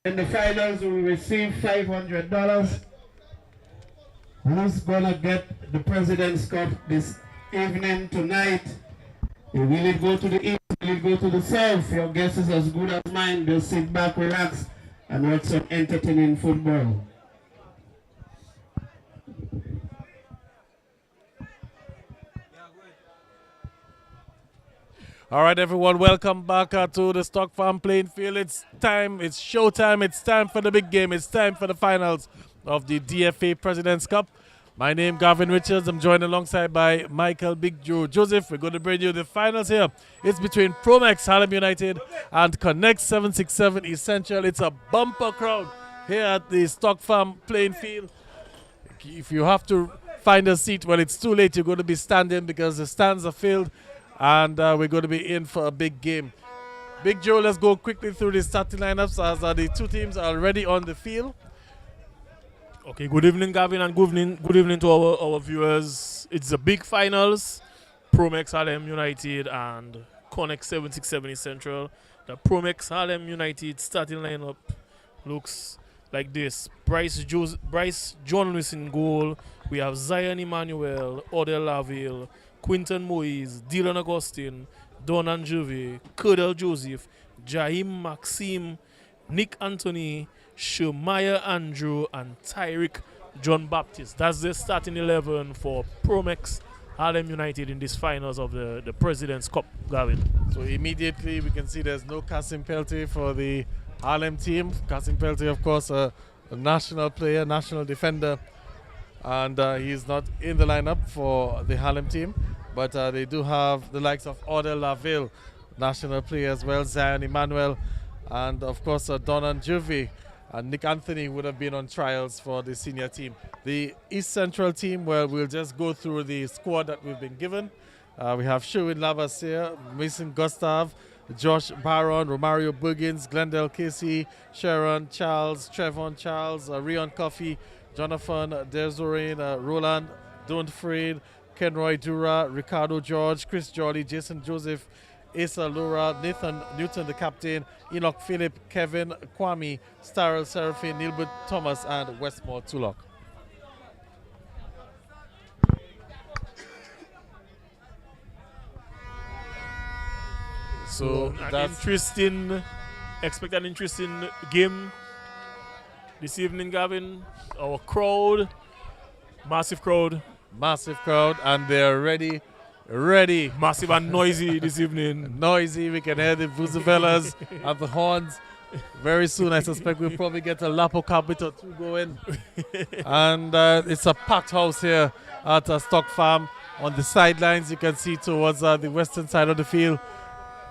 In the finals, we will receive $500. Who's gonna get the President's Cup this evening, tonight? Will it go to the east? Will it go to the south? Your guess is as good as mine. Just sit back, relax, and watch some entertaining football. All right, everyone, welcome back to the Stock Farm playing field. It's time, it's showtime, it's time for the big game, it's time for the finals of the DFA President's Cup. My name is Gavin Richards. I'm joined alongside by Michael Big Joe Joseph. We're going to bring you the finals here. It's between Promex Harlem United and Connect 767 Essential. It's a bumper crowd here at the Stock Farm playing field. If you have to find a seat, well, it's too late. You're going to be standing because the stands are filled. And we're going to be in for a big game. Big Joe, let's go quickly through the starting lineups as the two teams are already on the field. Okay, good evening, Gavin, and good evening to our viewers. It's the big finals, Promex Harlem United and Connect 767 Central. The Promex Harlem United starting lineup looks like this. Bryce Journalist in goal. We have Zion Emmanuel, Odell Laville, Quinton Moise, Dylan Augustine, Don Anjove, Curdell Joseph, Jaheim Maxime, Nick Anthony, Shemaiah Andrew, and Tyrick John Baptist. That's the starting 11 for Promex Harlem United in these finals of the President's Cup, Gavin. So immediately we can see there's no Kasim Peltier for the Harlem team. Kasim Peltier, of course, a national player, national defender. And he's not in the lineup for the Harlem team. But they do have the likes of Odell Laville, national player as well, Zion Emmanuel, and of course Don Anjove and Nick Anthony would have been on trials for the senior team. The East Central team, well, we'll just go through the squad that we've been given. We have Sherwin Lavassier, Mason Gustav, Josh Barron, Romario Buggins, Glendale Casey, Sharon Charles, Trevon Charles, Rion Coffey, Jonathan Dezorain, Roland Donfried, Kenroy Dura, Ricardo George, Chris Jolly, Jason Joseph, Asa Lura, Nathan Newton, the captain, Enoch Phillip, Kevin Kwame, Starrel Seraphine, Nilbert Thomas, and Westmore Tulloch. So expect an interesting game this evening, Gavin. Our crowd, massive crowd, and they're ready. massive and noisy this evening. Noisy, we can hear the vuvuzelas and the horns. Very soon, I suspect we'll probably get a Lapo carpet or two going. And it's a packed house here at Stock Farm. On the sidelines, you can see towards the western side of the field.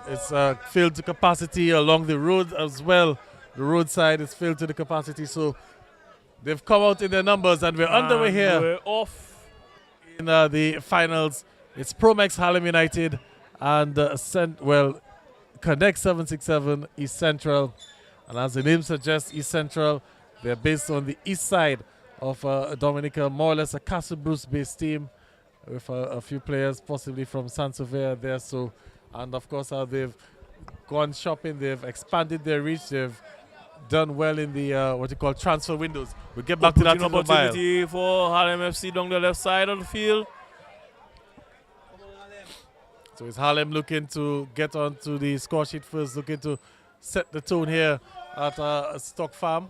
It's filled to capacity along the road as well. The roadside is filled to the capacity, so they've come out in their numbers, and we're underway here. We're off in the finals. It's Promex Harlem United and Connect 767 East Central. And as the name suggests, East Central, they're based on the east side of Dominica, more or less a Castle Bruce-based team with a few players possibly from Sansevere there. So, and of course, they've gone shopping, they've expanded their reach, they've done well in the what you call transfer windows. We'll get back to that in a while. Opportunity for Harlem FC down the left side of the field. So it's Harlem looking to get onto the score sheet first, looking to set the tone here at Stock Farm.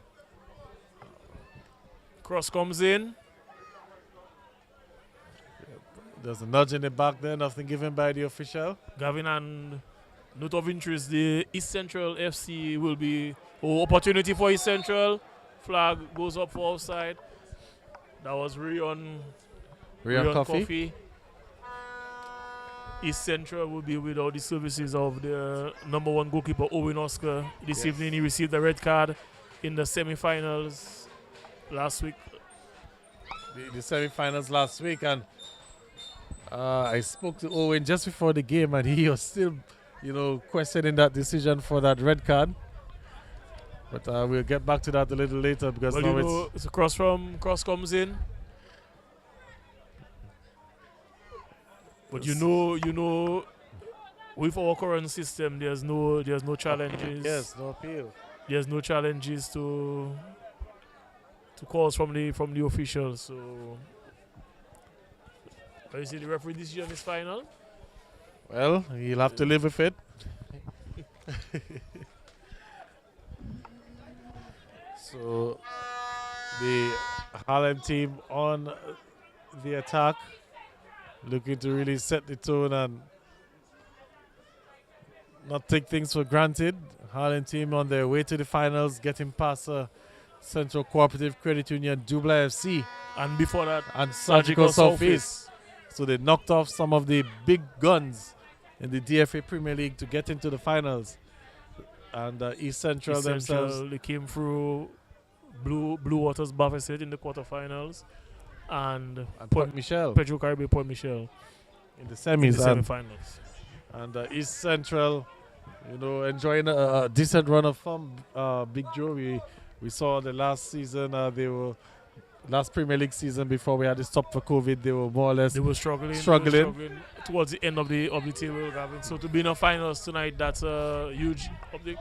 Cross comes in. There's a nudge in the back there, nothing given by the official. Gavin, and note of interest, the East Central FC will be opportunity for East Central. Flag goes up for outside. That was Rion Coffey. East Central will be without the services of the number one goalkeeper, Owen Oscar. This evening he received a red card in the semi-finals last week. The semi-finals last week, and I spoke to Owen just before the game, and he was still, questioning that decision for that red card. But we'll get back to that a little later because now it's a cross comes in. But you know, with our current system, there's no challenges. Yes, no appeal. there's no challenges to calls from the officials. So you see the referee decision is final. Well, he'll have to live with it. So the Harlem team on the attack, looking to really set the tone and not take things for granted. Harlem team on their way to the finals, getting past Central Cooperative Credit Union, Dubla FC, And before that, and Surgical Southeast. So they knocked off some of the big guns in the DFA Premier League to get into the finals. And East Central themselves, they came through Blue Waters Baffeset in the quarterfinals, and Port Michel Petro Caribbean Port Michel in the in the semis. semi-finals. And East Central, enjoying a decent run of form. Big Joe, we saw the last season, they were last Premier League season before we had to stop for COVID. They were more or less They were struggling towards the end of the table, Gavin. So to be in the finals tonight, that's a huge update.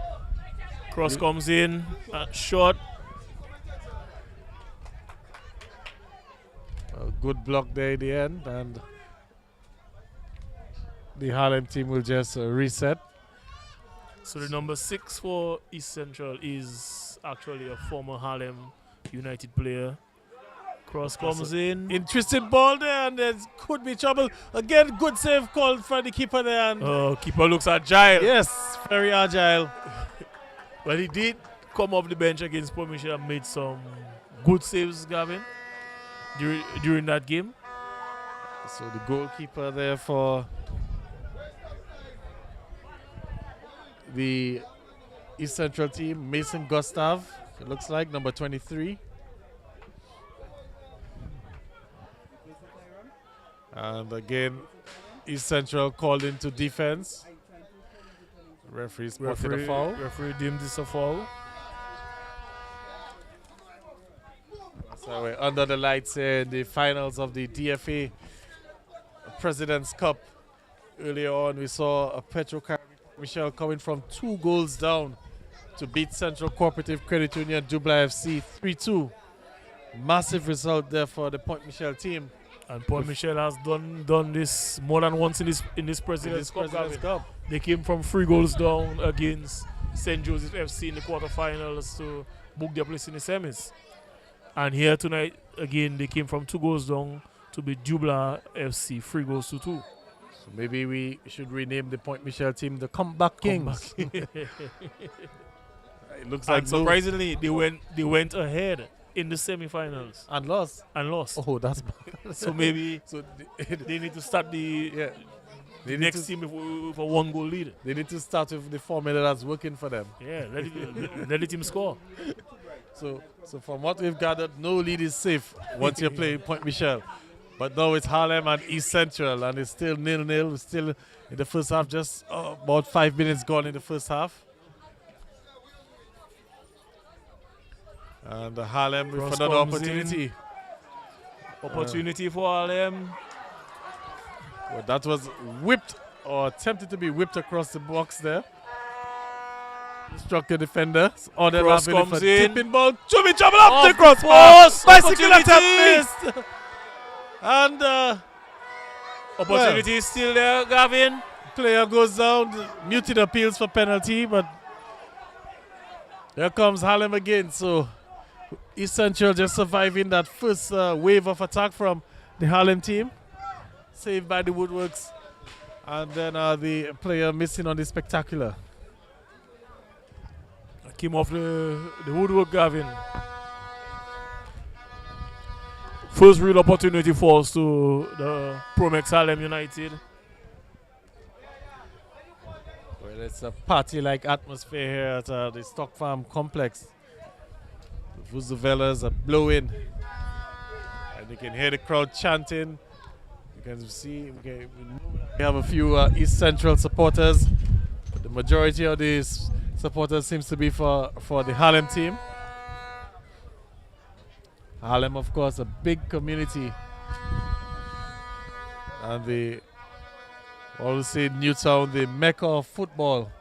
Cross comes in, short. a good block there in the end, and the Harlem team will just reset. So the number 6 for East Central is actually a former Harlem United player. Cross comes in. Interesting ball there, and there could be trouble. Again, good save called for the keeper there. And Keeper looks agile. yes, very agile. Well, he did come off the bench against Port Michel and made some good saves, Gavin, during that game. So the goalkeeper there for the East Central team, Mason Gustav, it looks like, number 23. And again, East Central called into defense. Referee spotted a foul. Referee deemed this a foul. So we're under the lights here in the finals of the DFA President's Cup. Earlier on, we saw a Petro Michel coming from 2 goals down to beat Central Cooperative Credit Union Dubla FC 3-2. Massive result there for the Point Michel team. And Port Michel has done this more than once in this President's Cup. They came from 3 goals down against St. Joseph FC in the quarterfinals to book their place in the semis. And here tonight, again, they came from 2 goals down to beat Dubla FC 3 goals to 2. So maybe we should rename the Point Michel team the Comeback Kings. It looks like surprisingly, they went ahead in the semi-finals and lost. Oh, that's bad. So maybe they need to start the next team with a 1-goal lead. They need to start with the formula that's working for them. Yeah, let the team score. So from what we've gathered, no lead is safe once you play Point Michel. But now it's Harlem and East Central, and it's still 0-0. We're still in the first half, just about 5 minutes gone in the first half. And Harlem with another opportunity. Opportunity for Harlem. Well, that was whipped or attempted to be whipped across the box there. Struck the defender. Cross comes in. Tipping ball. Jimmy trouble up the crossbar. Bicycle attempt missed. And opportunity is still there, Gavin. Player goes down. Muted appeals for penalty, but here comes Harlem again. So East Central just surviving that first wave of attack from the Harlem team. Saved by the Woodworks. And then the player missing on the spectacular. Came off the woodwork, Gavin. First real opportunity falls to the Promex Harlem United. Well, it's a party-like atmosphere here at the Stock Farm Complex. The vuvuzelas are blowing, and you can hear the crowd chanting. You can see we have a few East Central supporters, but the majority of these supporters seems to be for the Harlem team. Harlem, of course, a big community, and the always say Newtown, the mecca of football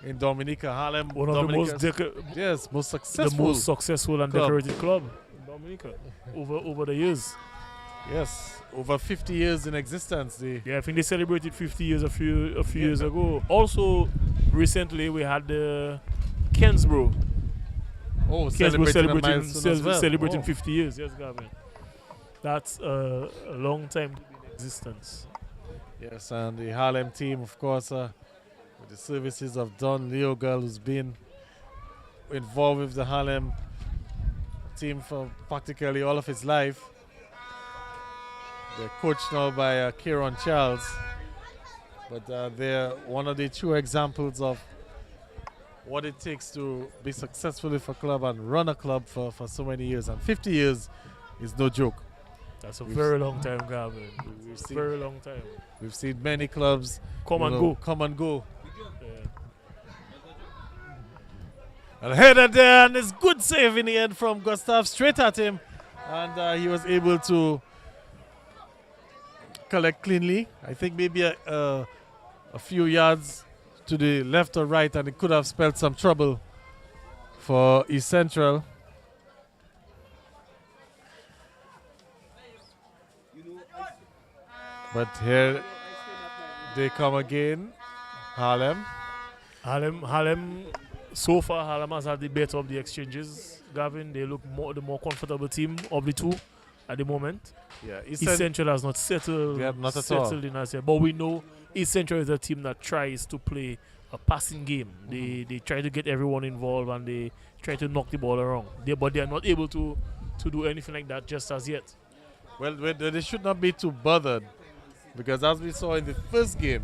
in Dominica. Harlem, One of the most successful and club. decorated club in Dominica over the years. Yes, over 50 years in existence. I think they celebrated 50 years a few years ago. Also, recently we had the Kensbro. Celebrating 50 years. Yes, Gavin. That's a long time to be in existence. Yes, and the Harlem team, of course, with the services of Don Leogal, who's been involved with the Harlem team for practically all of his life. They're coached now by Kieran Charles, but they're one of the true examples of what it takes to be successful with a club and run a club for so many years. And 50 years is no joke. That's a very long time, Gavin. Very long time. We've seen many clubs come and go. Yeah. And header there, and it's good save in the end from Gustav, straight at him, and he was able to collect cleanly. I think maybe a few yards to the left or right, and it could have spelled some trouble for East Central. But here they come again, Harlem. Harlem. So far, Harlem has had the better of the exchanges. Gavin, they look the more comfortable team of the two at the moment. Yeah, East Central has not settled. They have not at settled in us yet. But we know East Central is a team that tries to play a passing game. They try to get everyone involved and they try to knock the ball around. But they are not able to do anything like that just as yet. Well, they should not be too bothered, because as we saw in the first game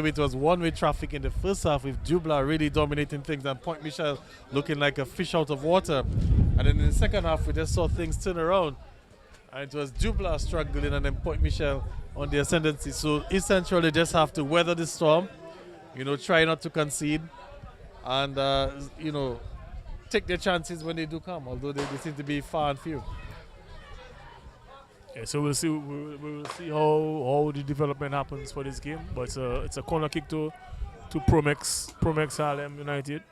it was one-way traffic in the first half, with Jubla really dominating things and Point Michel looking like a fish out of water. And then in the second half we just saw things turn around, and it was Jubla struggling and then Point Michel on the ascendancy. So essentially just have to weather the storm, try not to concede, and take their chances when they do come, although they seem to be far and few. Yeah, so we'll see. We'll see how the development happens for this game. But it's a corner kick to Promex Harlem United.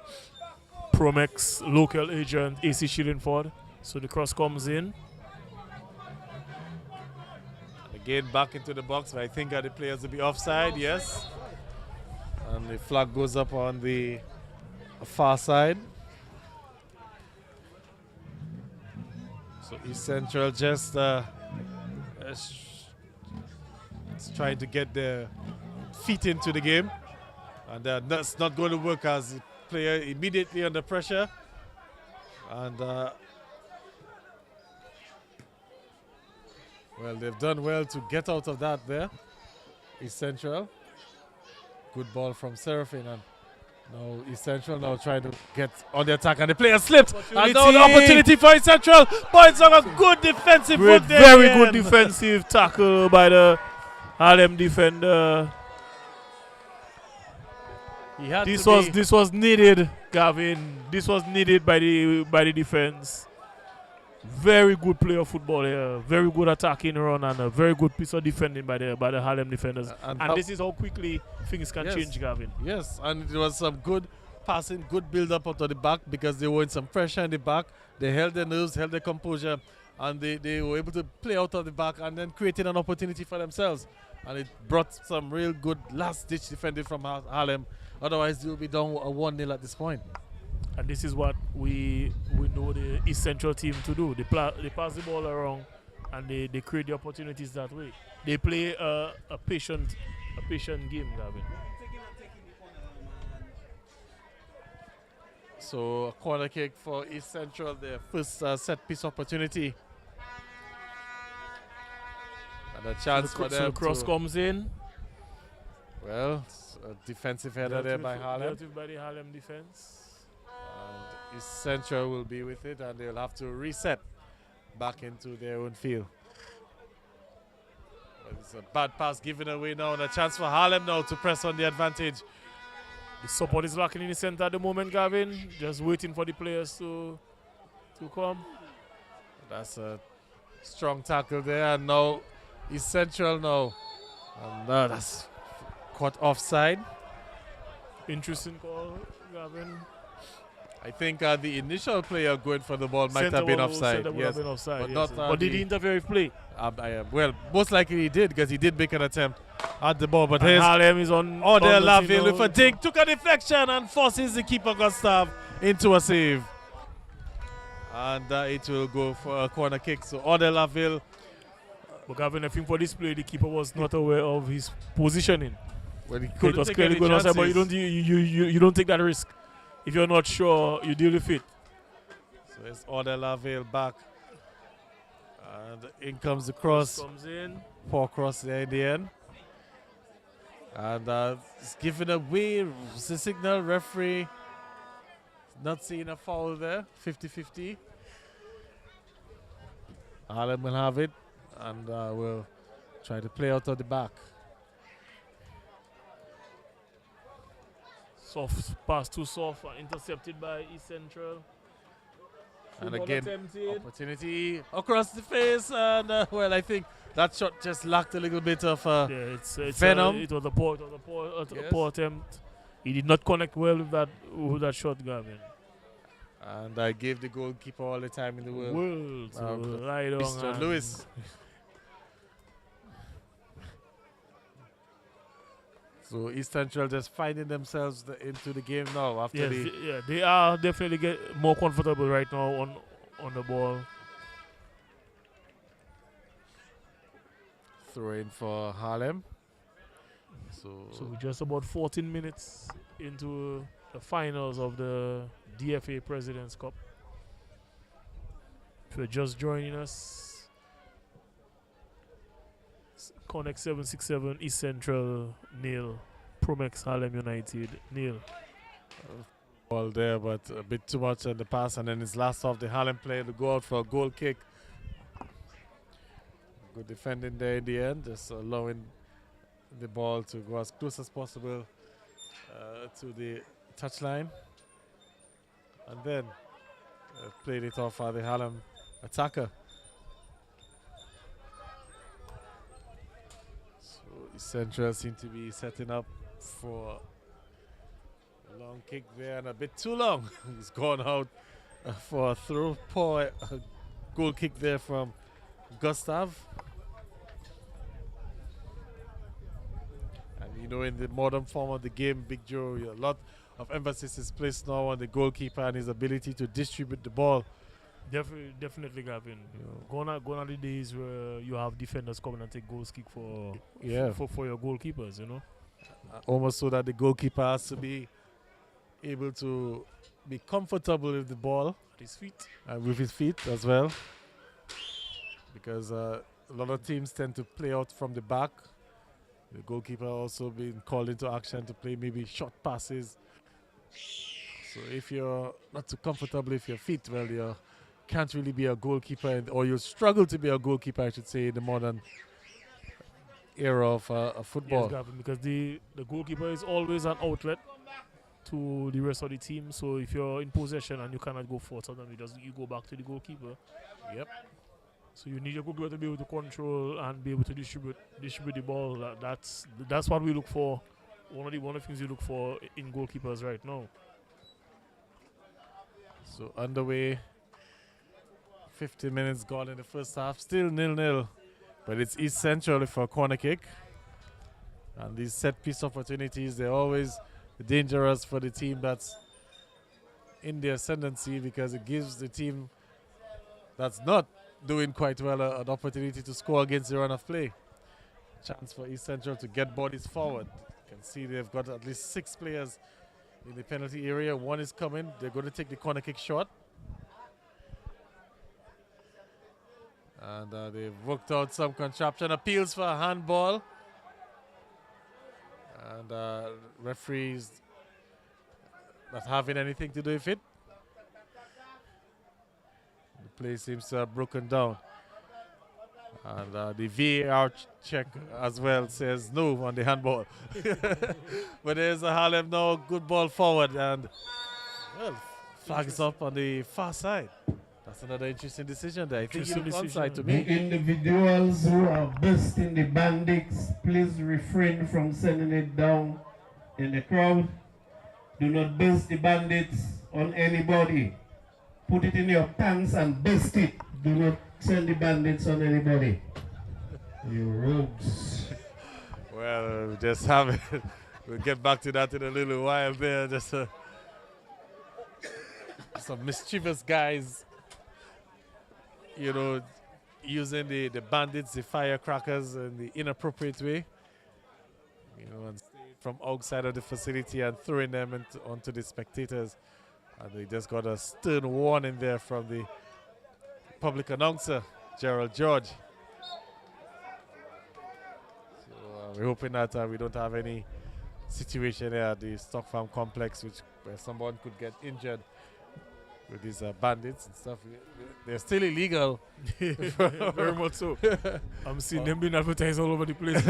Promex local agent AC Shillingford. So the cross comes in. Again back into the box, but I think the players will be offside. Yes, and the flag goes up on the far side. So East Central just trying to get their feet into the game, and that's not going to work as the player immediately under pressure. And well, they've done well to get out of that there. East Central, good ball from Seraphine, and now East Central now trying to get on the attack, and the player slipped. And now the opportunity for East Central. Points on a good defensive work there. Very good defensive tackle by the Harlem defender. This was needed, Gavin. This was needed by the defense. Very good play of football here. Very good attacking run and a very good piece of defending by the Harlem defenders. And this is how quickly things can change, Gavin. Yes, and it was some good passing, good build up out of the back, because they were in some pressure in the back. They held their nerves, held their composure, and they were able to play out of the back and then creating an opportunity for themselves. And it brought some real good last-ditch defending from Harlem. Otherwise, they will be down 1-0 at this point. And this is what we know the East Central team to do. They pass the ball around and they create the opportunities that way. They play a patient game, Gavin. So a corner kick for East Central, their first set piece opportunity. And a chance for them. So the cross comes in. Well, a defensive header there by Harlem. By the Harlem defense. And East Central will be with it, and they'll have to reset back into their own field. But it's a bad pass given away now, and a chance for Harlem now to press on the advantage. The support is lacking in the center at the moment, Gavin. Just waiting for the players to come. That's a strong tackle there, and now East Central now. And that's caught offside. Interesting call, Gavin. I think the initial player going for the ball might Centre have been would- offside. centre would Yes, have been offside, but yes, not. yes. But did he interfere with play? Well, most likely he did because he did make an attempt at the ball. But And here's Harlem is on. Odell on the Laville signal. with a dig, took a deflection and forces the keeper Gustav into a save. And it will go for a corner kick. So Odell Laville. But Gavin, I think for this play, the keeper was not aware of his positioning. Well, he It couldn't was take clearly any going outside, but you chances. don't you don't take that risk. If you're not sure, you deal with it. So it's Odell Laville back. And in comes the cross. Comes in. Poor cross there in the end. And it's given away. It's a signal. Referee not seeing a foul there. 50-50. Harlem will have it. And we'll try to play out of the back. Soft pass too soft, intercepted by East Central. And Football again, attempted. opportunity across the face. And well, I think that shot just lacked a little bit of Yeah, it's venom. it was a poor Yes. poor attempt. He did not connect well with that shot, Gavin. And I gave the goalkeeper all the time in the world. Right on. Mr. and- Lewis. So East Central just finding themselves into the game now after Yes, the they are definitely get more comfortable right now on the ball. throw in for Harlem. So we're just about 14 minutes into the finals of the DFA President's Cup. If you're just joining us, Connect 767 East Central nil, Promex Harlem United nil. ball there, but a bit too much in the pass, and then his last off the Harlem player to go out for a goal kick. Good defending there in the end, just allowing the ball to go as close as possible to the touchline, and then played it off the Harlem attacker. So Central seem to be setting up for a long kick there, and a bit too long. He's gone out for a throw. Poor goal kick there from Gustav. And you know, in the modern form of the game, Big Joe, a lot of emphasis is placed now on the goalkeeper and his ability to distribute the ball. Definitely, Gavin. Gone are the days where you have defenders coming and take goals kick for your goalkeepers, you know. Almost so that the goalkeeper has to be able to be comfortable with the ball At his feet. and with his feet as well, because a lot of teams tend to play out from the back. The goalkeeper also being called into action to play maybe short passes. So if you're not too comfortable with your feet, well, you can't really be a goalkeeper, or you struggle to be a goalkeeper, I should say, in the modern era of football. Yes, Gavin, because the goalkeeper is always an outlet to the rest of the team. So if you're in possession and you cannot go forward, sometimes you go back to the goalkeeper. Yep. So you need your goalkeeper to be able to control and be able to distribute the ball. That's what we look for. One of the things you look for in goalkeepers right now. So underway, 50 minutes gone in the first half, still 0-0, but it's East Central for a corner kick. And these set piece opportunities, they're always dangerous for the team that's in the ascendancy, because it gives the team that's not doing quite well an opportunity to score against the run of play. Chance for East Central to get bodies forward. You can see they've got at least 6 players in the penalty area. One is coming. They're going to take the corner kick shot. And they've worked out some contraption. Appeals for a handball. And referees not having anything to do with it. The play seems to have broken down. And the VAR check as well says no on the handball. But there's a Harlem now, good ball forward, and well, flags up on the far side. That's another interesting decision there. I think Interesting it's decision. onside to The me. individuals who are bursting the bandits, please refrain from sending it down in the crowd. Do not bust the bandits on anybody. Put it in your pants and bust it. Do not send the bandits on anybody. You rogues. Well, we just have it. We'll get back to that in a little while there. Just some mischievous guys, you know, using the bandits, the firecrackers in the inappropriate way, you know, and from outside of the facility and throwing them onto the spectators. And they just got a stern warning there from the public announcer, Gerald George. So we're hoping that we don't have any situation there at the Stock Farm complex where someone could get injured with these bandits and stuff. They're still illegal. Very much so. I'm seeing them being advertised all over the place.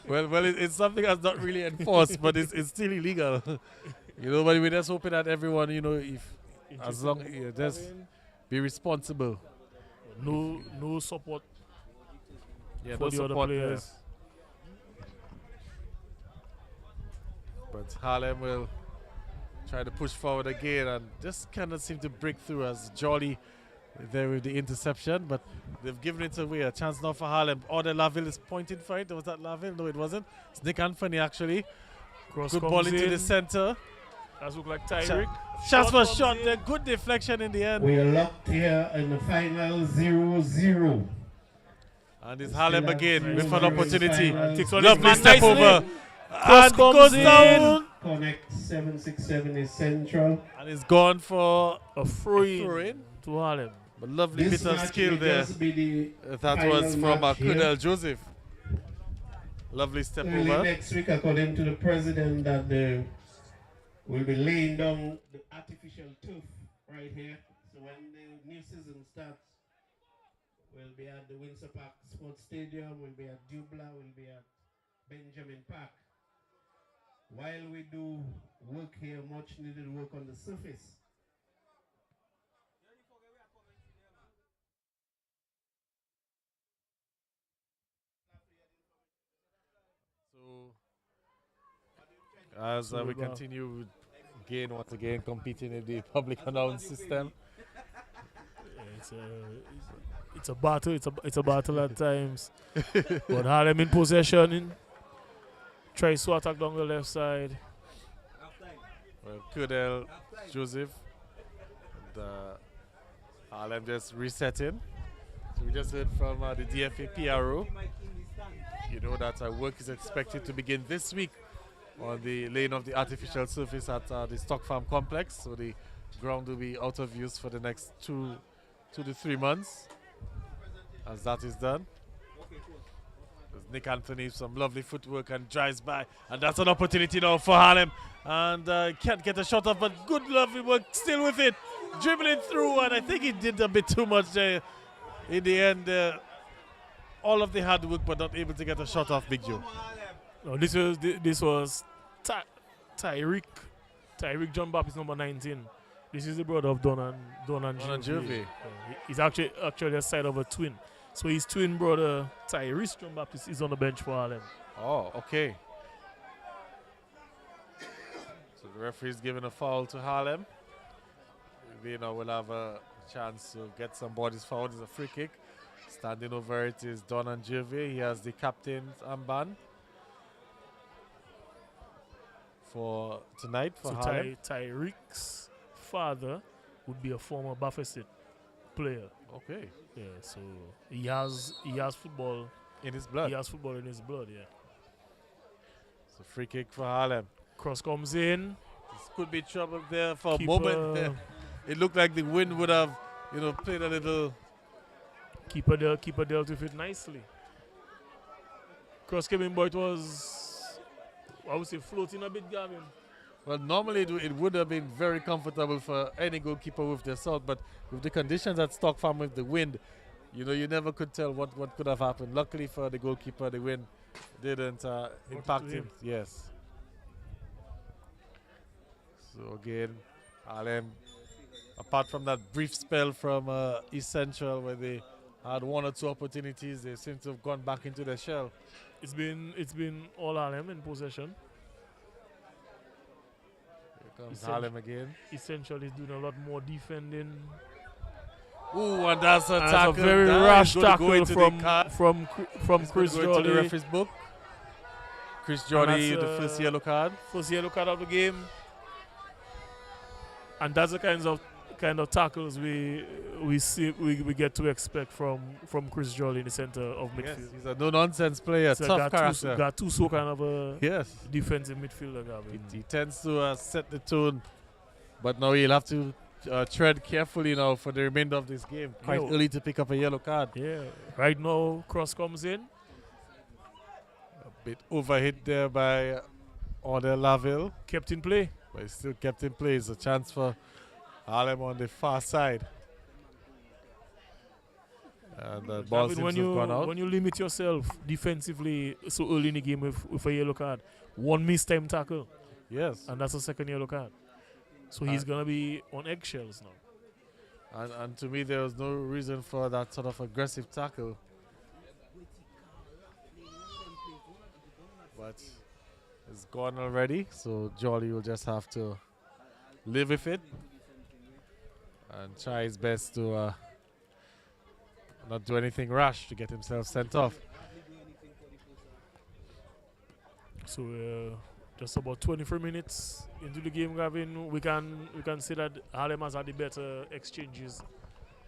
well, it's something that's not really enforced, but it's still illegal. You know, but we're just hoping that everyone, you know, as long just be responsible. No support. Yeah, for no the support other players. But Harlem will try to push forward again and just kind of seem to break through as Jolly there with the interception, but they've given it away. A chance now for Harlem. Order Laville is pointing for it. Was that Laville? No, it wasn't. It's Nick Anthony actually. Cross Good ball into the center. That look like Tyrick. Shots for shot there. Good deflection in the end. We are locked here in the final 0-0. And it's Harlem again with an opportunity. Takes on Lovely his man step nicely. over. Cross And comes goes in. down. Connect 767 is central. And it's gone for A throw-in throw-in. to Harlem. But lovely This bit of match skill will there. just be the That final was from match here. Kunal Joseph. Lovely step Early over. next week, according to the president, that they will be laying down the artificial turf right here. So when the new season starts, we'll be at the Windsor Park Sports Stadium, we'll be at Dubla, we'll be at Benjamin Park. While we do work here, much needed work on the surface. So, as we continue once again competing in the public announce system. It's a battle. It's a battle at times. But Harlem in possession. Tries to attack down the left side. Well, Kunal Joseph. And, Harlem just resetting. So we just heard from the DFA PRO. You know that work is expected to begin this week on the laying of the artificial surface at the Stock Farm complex. So the ground will be out of use for the next 2 to 3 months as that is done. There's Nick Anthony, some lovely footwork and drives by. And that's an opportunity now for Harlem. And can't get a shot off, but good lovely work still with it. Dribbling through, and I think he did a bit too much there in the end. All of the hard work, but not able to get a shot off Big Joe. No, this was Tyrick. Tyrick John Baptist, number 19. This is the brother of Don and Jervey. He's actually a side of a twin. So his twin brother Tyrese John Baptist is on the bench for Harlem. Oh, okay. So the referee's giving a foul to Harlem. You know, we'll have a chance to get some bodies fouled. It's a free kick. Standing over it is Don and Jervey. He has the captain's armband for tonight for Harlem. Tyrick's father would be a former Bafesit player. Okay. Yeah, so he has football In his blood. He has football in his blood, yeah. So free kick for Harlem. Cross comes in. This could be trouble there for a Keeper. moment. It looked like the wind would have, played a little. Keeper dealt with it nicely. Cross came in, but it was, I would say, floating a bit, Gavin. Well, normally it would have been very comfortable for any goalkeeper with the assault, but with the conditions at Stock Farm with the wind, you never could tell what could have happened. Luckily for the goalkeeper, the wind didn't impact him. Yes. So again, Harlem, apart from that brief spell from East Central where they had 1 or 2 opportunities, they seem to have gone back into their shell. It's been all Harlem in possession. Comes Harlem again. Essentially doing a lot more defending. Ooh, and that's a And tackle. it's a very That rash is going to go tackle into the card. from It's Chris going to go into the Jolly. referee's book. Chris And Jolly, that's, the first yellow card. First yellow card of the game. And that's the kind of tackles we get to expect from Chris Jolly in the center of midfield. Yes, he's a no-nonsense player, So tough character. got two so kind of a Yes. defensive midfielder, Gavin. He tends to set the tone, but now he'll have to tread carefully now for the remainder of this game. Quite early to pick up a yellow card. Yeah. Right now, cross comes in. A bit overhit there by Order Laville, Kept in play. but he still kept in play. It's a chance for Harlem on the far side. And the ball seems to have gone out. When you limit yourself defensively so early in the game with a yellow card, one missed time tackle, Yes. and that's a second yellow card. So he's going to be on eggshells now. And to me, there was no reason for that sort of aggressive tackle. But it's gone already, so Jolly will just have to live with it and try his best to not do anything rash to get himself sent off. So just about 23 minutes into the game, Gavin, we can say that Harlem has had the better exchanges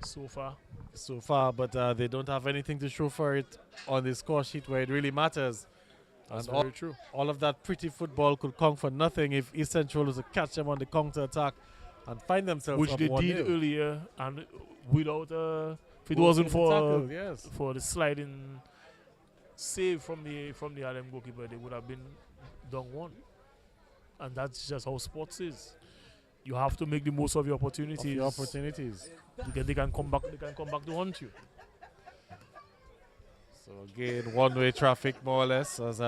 so far. But they don't have anything to show for it on the score sheet where it really matters. That's and very true. All of that pretty football could come for nothing if East Central was to catch them on the counter attack and find themselves Which up they 1-0. did earlier, and without if it wasn't for tackle, yes. for the sliding save from the Harlem goalkeeper, they would have been down one. And that's just how sports is. You have to make the most of your opportunities. Because they can come back to haunt you. So again, one-way traffic more or less. As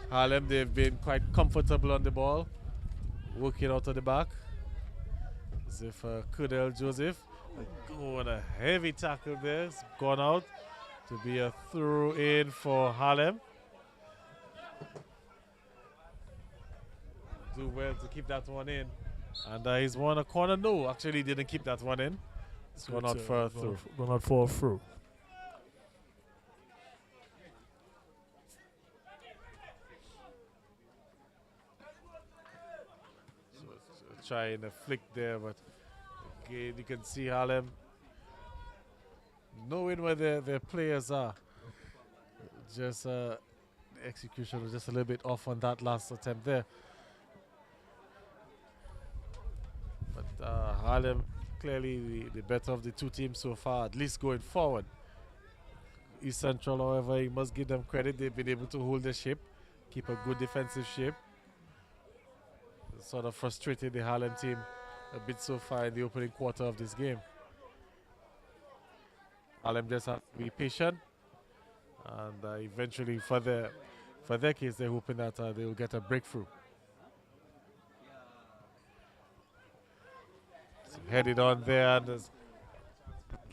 Harlem, they've been quite comfortable on the ball, working out of the back. As if Kudel Joseph, and a heavy tackle there, it's gone out to be a throw in for Harlem. Do well to keep that one in. And he's won a corner. No, actually didn't keep that one in. It's gone out for a throw. Gone out for a throw. Trying a flick there, but again you can see Harlem knowing where their players are. Just the execution was just a little bit off on that last attempt there. But Harlem clearly the better of the two teams so far, at least going forward. East Central, however, you must give them credit. They've been able to hold their shape, keep a good defensive shape. Sort of frustrated the Harlem team a bit so far in the opening quarter of this game. Harlem just have to be patient, and eventually for their case, they're hoping that they will get a breakthrough. So headed on there, and there's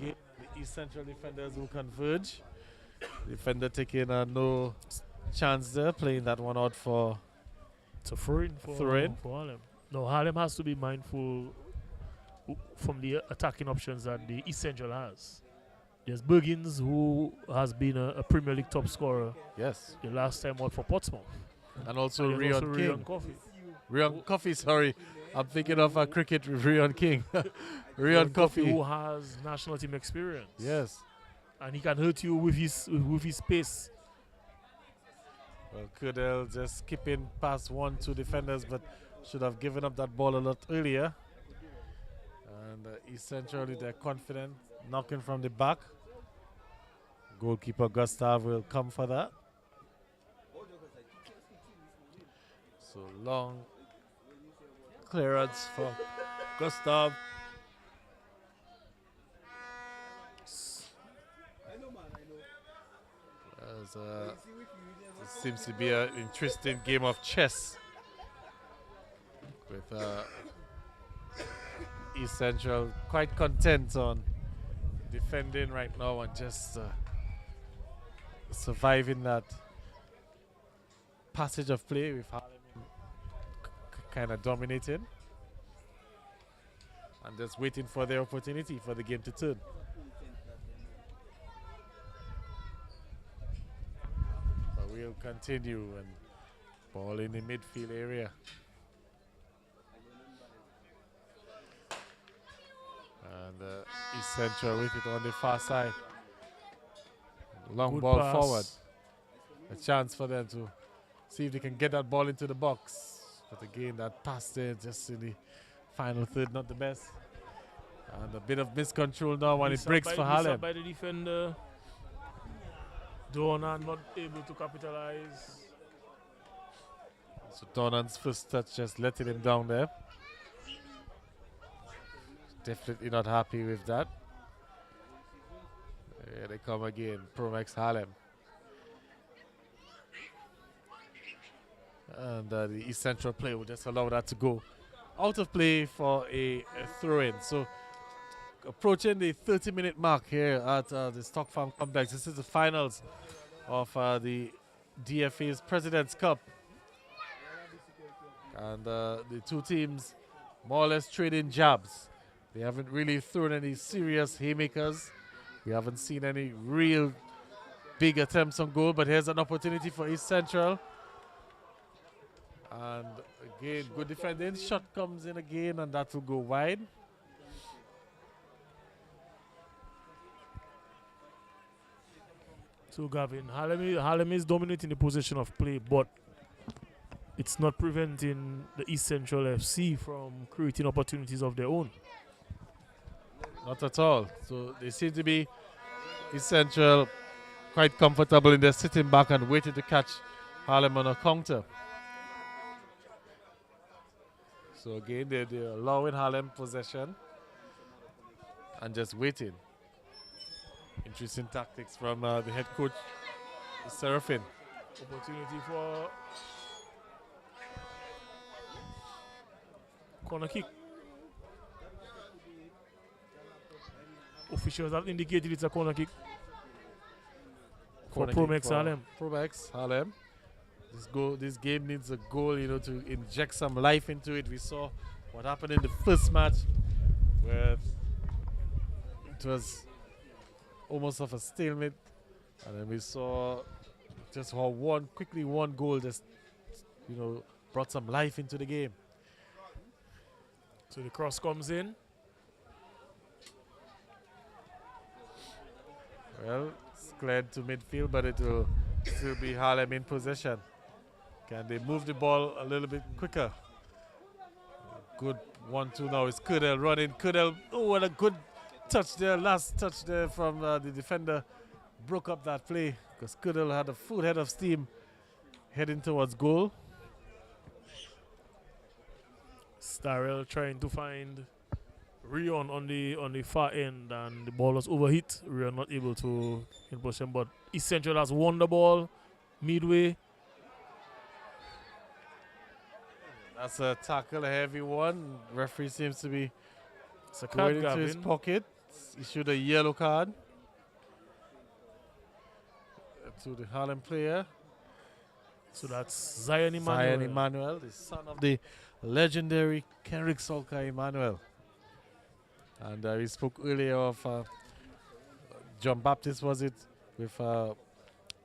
the East Central defenders will converge. Defender taking no chance there, playing that one out for. It's a throw-in for Harlem. No, Harlem has to be mindful from the attacking options that the East Central has. There's Bergins, who has been a Premier League top scorer. Yes. The last time out for Portsmouth. And also Rion King. Rion Who- Coffey, sorry. I'm thinking of cricket with Rion King. Rion Coffey. who has national team experience. Yes. And he can hurt you with his pace. Well, Kudel just skipping past 1-2 defenders, but should have given up that ball a lot earlier. And East Central, they're confident, knocking from the back. Goalkeeper Gustav will come for that. So long clearance for Gustav. It seems to be an interesting game of chess with East Central quite content on defending right now and just surviving that passage of play with Harlem kind of dominating and just waiting for their opportunity for the game to turn. But we'll continue and ball in the midfield area. And East Central with it on the far side. Long Good ball pass. forward. A chance for them to see if they can get that ball into the box. But again, that pass there just in the final third, not the best. And a bit of miscontrol now when it breaks for Harlem. By the defender. Donna not able to capitalize. So Donan's first touch just letting him down there. Definitely not happy with that. Here they come again, Promex Harlem. And the East Central player will just allow that to go out of play for a throw-in. So approaching the 30-minute mark here at the Stock Farm Complex. This is the finals of the DFA's President's Cup. And the two teams more or less trading jabs. They haven't really thrown any serious haymakers. We haven't seen any real big attempts on goal, but here's an opportunity for East Central. And again, good defending. Shot comes in again, and that will go wide. So Gavin, Harlem is dominating the position of play, but it's not preventing the East Central FC from creating opportunities of their own. Not at all. So they seem to be East Central quite comfortable in their sitting back and waiting to catch Harlem on a counter. So again, they're allowing Harlem possession and just waiting. Interesting tactics from the head coach, Serafin. Opportunity for corner kick. Officials have indicated it's a corner kick for Promex Harlem. Promex Harlem. This game needs a goal, to inject some life into it. We saw what happened in the first match, where it was almost of a stalemate, and then we saw just how one goal just brought some life into the game. So the cross comes in. Well, it's cleared to midfield, but it will still be Harlem in possession. Can they move the ball a little bit quicker? Good 1-2 now. It's Kudel running. Kudel, oh, what a good touch there. Last touch there from the defender. Broke up that play because Kudel had a full head of steam heading towards goal. Starrell trying to find Rion on the far end, and the ball was overhit. Rion not able to in position, but East Central has won the ball midway. That's a tackle, a heavy one. Referee seems to be It's a going card, into his Gavin. pocket. Issued a yellow card to the Harlem player. So that's Zion Emmanuel. Zion Emmanuel, the son of the legendary Kenrick Solka Emmanuel. And we spoke earlier of John Baptist, was it, with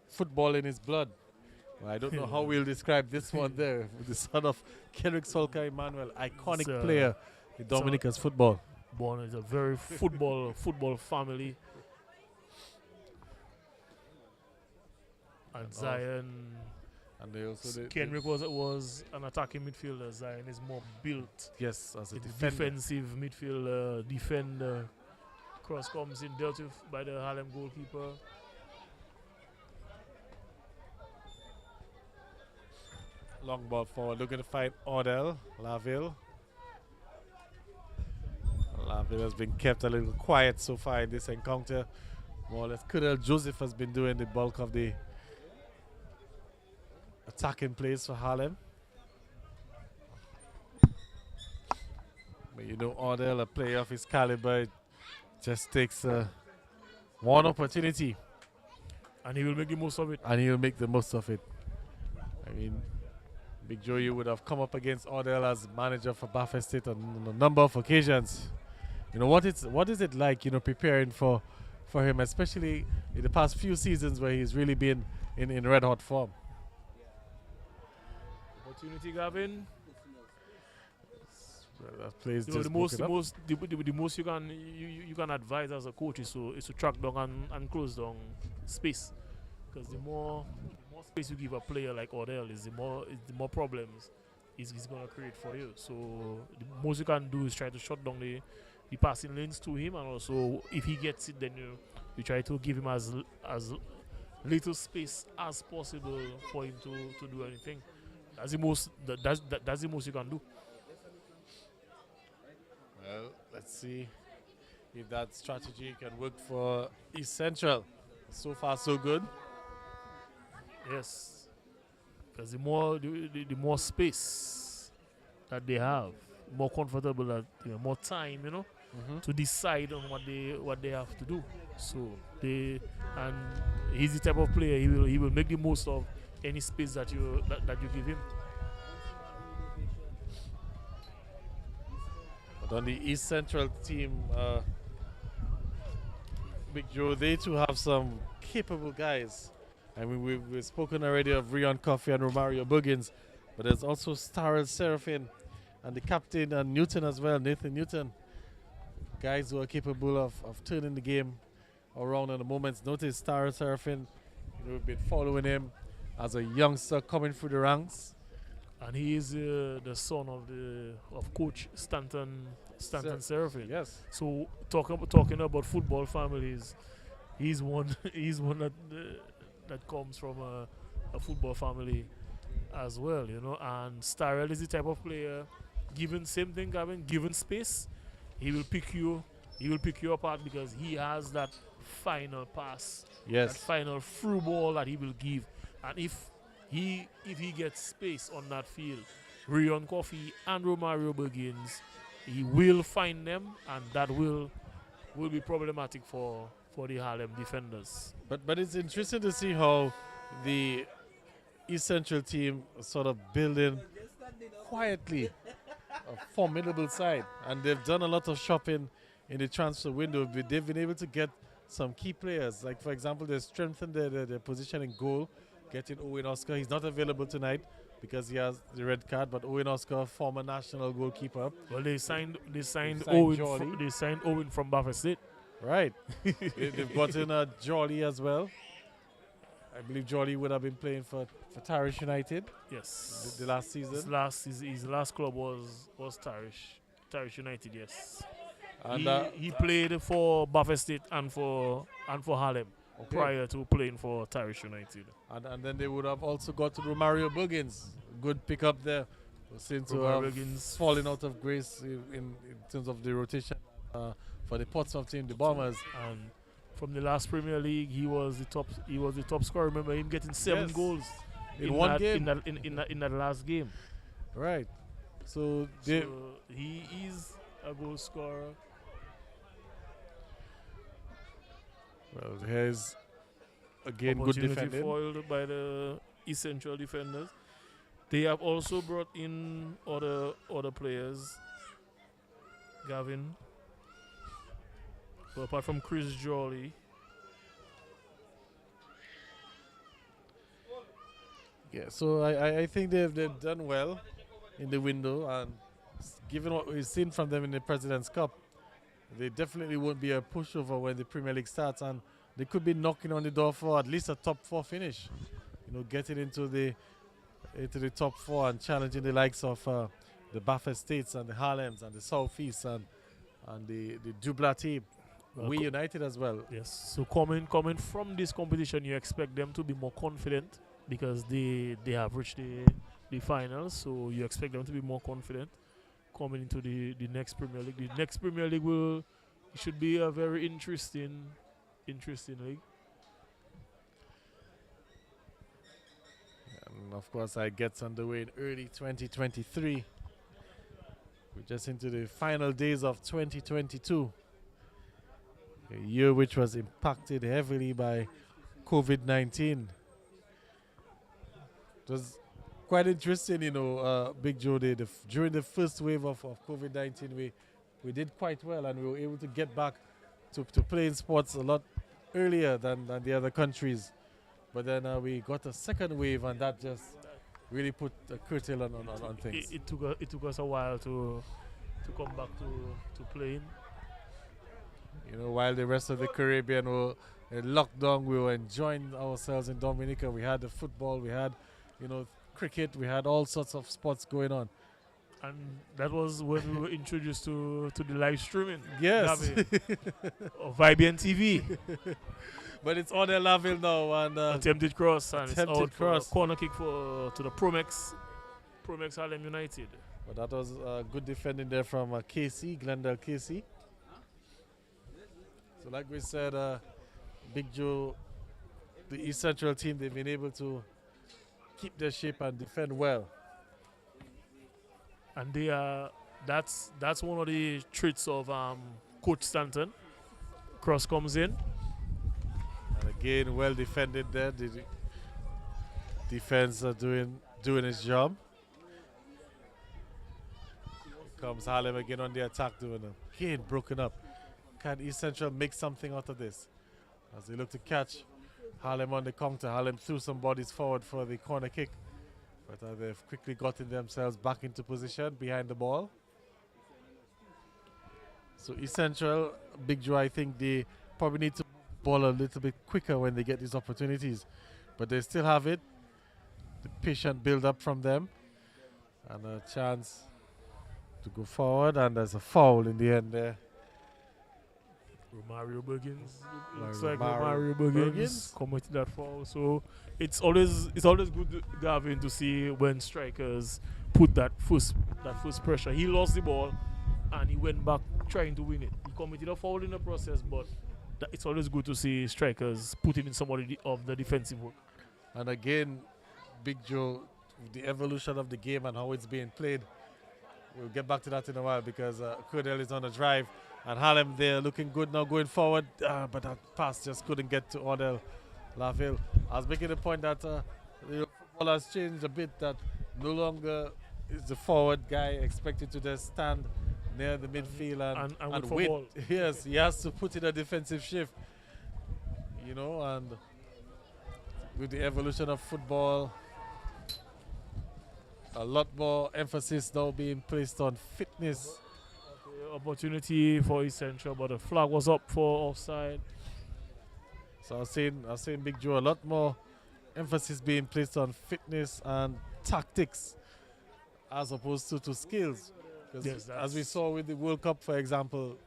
football in his blood. Well, I don't know how we'll describe this one there, with the son of Kenrick Solka Emmanuel, iconic player in Dominica's football. Born is a very football family. And Zion, and they also Kenrick was an attacking midfielder. Zion is more built. Yes, as a It's defender. defensive midfielder, defender. Cross comes in, dealt with by the Harlem goalkeeper. Long ball forward, looking to find Odell Laville. Laville has been kept a little quiet so far in this encounter. More or less, Kudel Joseph has been doing the bulk of the attacking plays for Harlem. But Odell, a player of his caliber, just takes one opportunity. And he will make the most of it. And he'll make the most of it. I mean, Big Joe, you would have come up against Odell as manager for Baffin State on a number of occasions. You know, what is it like, you know, preparing for him, especially in the past few seasons where he's really been in red hot form? Opportunity, Gavin. Well, that plays You know, just the most you can advise as a coach is to track down and close down space, because the more space you give a player like Odell, is the more problems he's gonna create for you. So the most you can do is try to shut down the passing lanes to him, and also if he gets it, then you try to give him as little space as possible for him to do anything. That's the most that's the most you can do. Well, let's see if that strategy can work for East Central. So far, so good. Yes, because the more space that they have, more comfortable, that more time, to decide on what they have to do. So he's the type of player, he will make the most of any space that you give him. But on the East Central team, Big Joe, they too have some capable guys. I mean, we've spoken already of Rion Coffey and Romario Buggins, but there's also Starrel Seraphin and the captain and Newton as well, Nathan Newton. Guys who are capable of turning the game around at a moment's notice. Starrel Seraphin, we've been following him as a youngster coming through the ranks. And he is the son of Coach Stanton Seraphin. Yes. So talking about football families, he's one that comes from a football family as well, And Starrel is the type of player, given same thing, Gavin, given space, he will pick you apart, because he has that final pass, yes, that final through ball that he will give. And if he gets space on that field, Rion Coffey and Romario Buggins, he will find them, and that will be problematic for the Harlem defenders. But it's interesting to see how the East Central team sort of building quietly a formidable side, and they've done a lot of shopping in the transfer window. They've been able to get some key players, like for example, they strengthened their position in goal, getting Owen Oscar. He's not available tonight because he has the red card, but Owen Oscar, former national goalkeeper. Well, they signed Jolly. They signed Owen from Baffin State. Right. They've gotten Jolly as well. I believe Jolly would have been playing for Tarish United. Yes. The last season. His last club was Tarish United. Yes. And he played for Baffin State and for Harlem, okay, prior to playing for Tarish United. And then they would have also got to Romario Buggins. Good pickup there. Since Buggins falling out of grace in terms of the rotation for the Portsmouth team, the Bombers. And from the last Premier League, he was the top scorer. Remember him getting 7 goals in one game in that last game. Right. So he is a goal scorer. Well, here's again good defending. Foiled by the East Central defenders. They have also brought in other players, Gavin. So apart from Chris Jolly, yeah. So I think they've done well in the window, and given what we've seen from them in the President's Cup, they definitely won't be a pushover when the Premier League starts, and they could be knocking on the door for at least a top 4 finish. Getting into the top 4 and challenging the likes of the Baffin States and the Harlems and the Southeast and the Dubla team. We United as well. Yes. So coming from this competition, you expect them to be more confident because they have reached the finals. So you expect them to be more confident coming into the next Premier League. The next Premier League should be a very interesting league. And of course, it gets underway in early 2023. We're just into the final days of 2022. A year which was impacted heavily by COVID-19. It was quite interesting, Big Joe. During the first wave of COVID-19, we did quite well, and we were able to get back to playing sports a lot earlier than the other countries. But then we got a second wave, and that just really put a curtail on things. It took us a while to come back to playing. While the rest of the Caribbean were in lockdown, we were enjoying ourselves in Dominica. We had the football, we had, cricket, we had all sorts of sports going on. And that was when we were introduced to the live streaming. Yes. Of IBN TV. But it's on the level now. And attempted cross. And it's out cross. For a corner kick to the Promex Harlem United. But that was good defending there from KC, Glendale KC. So like we said, Big Joe, the East Central team, they've been able to keep their shape and defend well. And that's one of the traits of Coach Stanton. Cross comes in. And again, well defended there. The defense are doing its job. Comes Harlem again on the attack, doing again broken up. Can East Central make something out of this? As they look to catch Harlem on the counter, Harlem threw some bodies forward for the corner kick. But they've quickly gotten themselves back into position behind the ball. So East Central, Big Joe, I think they probably need to ball a little bit quicker when they get these opportunities. But they still have it. The patient build up from them. And a chance to go forward. And there's a foul in the end there. Mario Bergens. Looks Mario like Mario Bergens committed that foul. So it's always good, Gavin, to see when strikers put that first pressure. He lost the ball and he went back trying to win it. He committed a foul in the process, but it's always good to see strikers putting in some of the defensive work. And again, Big Joe, the evolution of the game and how it's being played, we'll get back to that in a while because Cordell is on the drive. And Harlem, they're looking good now going forward, but that pass just couldn't get to Odell Laville. I was making the point that the football has changed a bit, that no longer is the forward guy expected to just stand near the midfield and wait. Yes, he has to put in a defensive shift, and with the evolution of football, a lot more emphasis now being placed on fitness. Opportunity for East Central, but the flag was up for offside. So I was saying Big Joe, a lot more emphasis being placed on fitness and tactics as opposed to skills. Because as we saw with the World Cup, for example,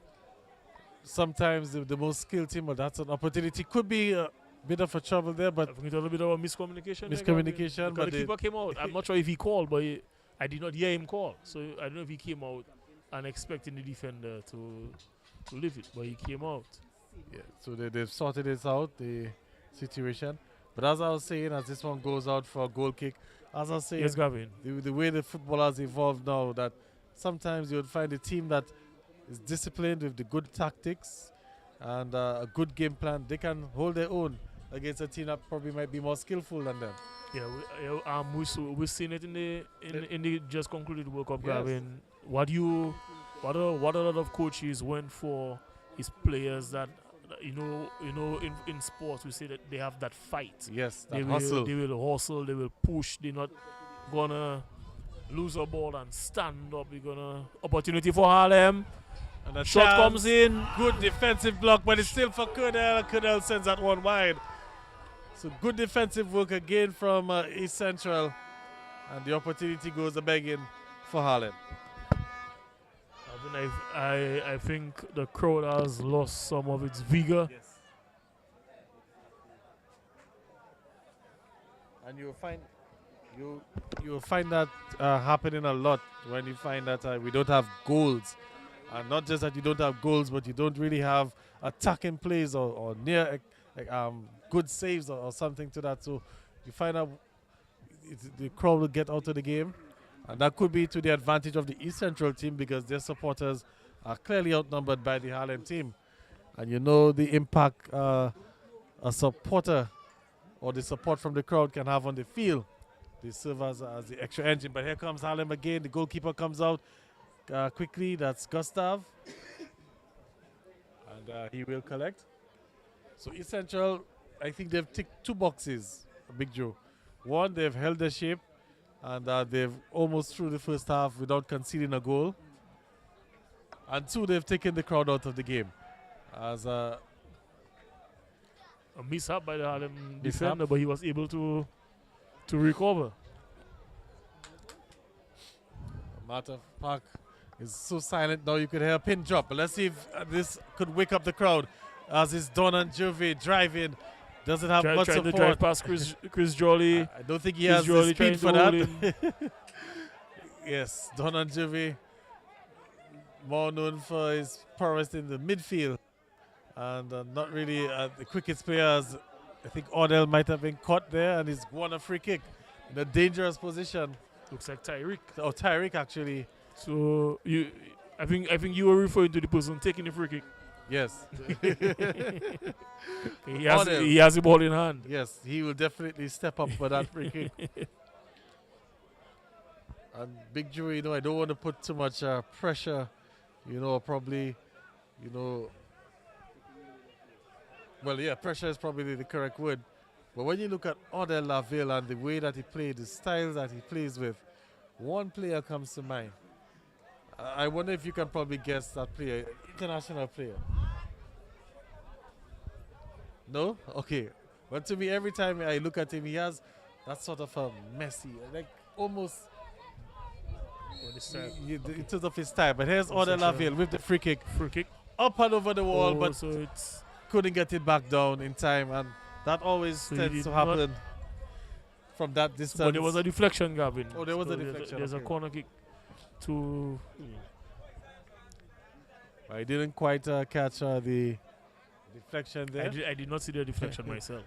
sometimes the most skilled team, but that's an opportunity. Could be a bit of a trouble there, but I think it's a little bit of a miscommunication. But the keeper came out. I'm not sure if he called, but I did not hear him call. So I don't know if he came out and expecting the defender to leave it, but he came out. Yeah, so they've sorted this out, the situation. But as I was saying, as this one goes out for a goal kick, as I was saying, yes, Gavin. The way the football has evolved now, that sometimes you would find a team that is disciplined with the good tactics and a good game plan, they can hold their own against a team that probably might be more skillful than them. Yeah, we've seen it in the just concluded World Cup, Gavin. What a lot of coaches went for is players that in sports we say that they have that fight. Yes, they will hustle, they will push. They're not gonna lose a ball and stand up. You're gonna opportunity for Harlem. And a shot comes in. Good defensive block, but it's still for Cordell. Cordell sends that one wide. So good defensive work again from East Central, and the opportunity goes a begging for Harlem. I think the crowd has lost some of its vigor. Yes. And you'll find that happening a lot when you find that we don't have goals. And not just that you don't have goals, but you don't really have attacking plays or near good saves or something to that. So you find out the crowd will get out of the game. And that could be to the advantage of the East Central team because their supporters are clearly outnumbered by the Harlem team. And you know the impact a supporter or the support from the crowd can have on the field. they serve as the extra engine. But here comes Harlem again. The goalkeeper comes out quickly. That's Gustav. And he will collect. So East Central, I think they've ticked 2 boxes, Big Joe. One, they've held their shape, and they've almost through the first half without conceding a goal. And 2, they've taken the crowd out of the game. As A mishap by the Harlem defender, but he was able to recover. Marta Park is so silent now, you could hear a pin drop. But let's see if this could wake up the crowd. As it's Don and Gervais driving. Doesn't have much trying support. to drive past Chris Jolly. I don't think he Chris has the Jolly speed for trying that. Yes, Don and Gervais, more known for his prowess in the midfield. And not really the quickest players. I think Odell might have been caught there, and he's won a free kick in a dangerous position. Looks like Tyreek. Oh, Tyreek actually. So I think you were referring to the person taking the free kick. Yes. He has the ball in hand. Yes, he will definitely step up for that free kick. And Big Joe, I don't want to put too much pressure, probably, well, yeah, pressure is probably the correct word. But when you look at Odell Laville and the way that he played, the styles that he plays with, one player comes to mind. I wonder if you can probably guess that player, international player. No? Okay. But to me, every time I look at him, he has that sort of a messy, like almost in terms of his style. But here's Odell Laville with the free kick. Up and over the wall, but so couldn't get it back down in time. And that always tends to happen from that distance. But there was a deflection, Gavin. Oh, there was a deflection. There's a corner kick to... I didn't quite catch the deflection there. I did not see the deflection myself.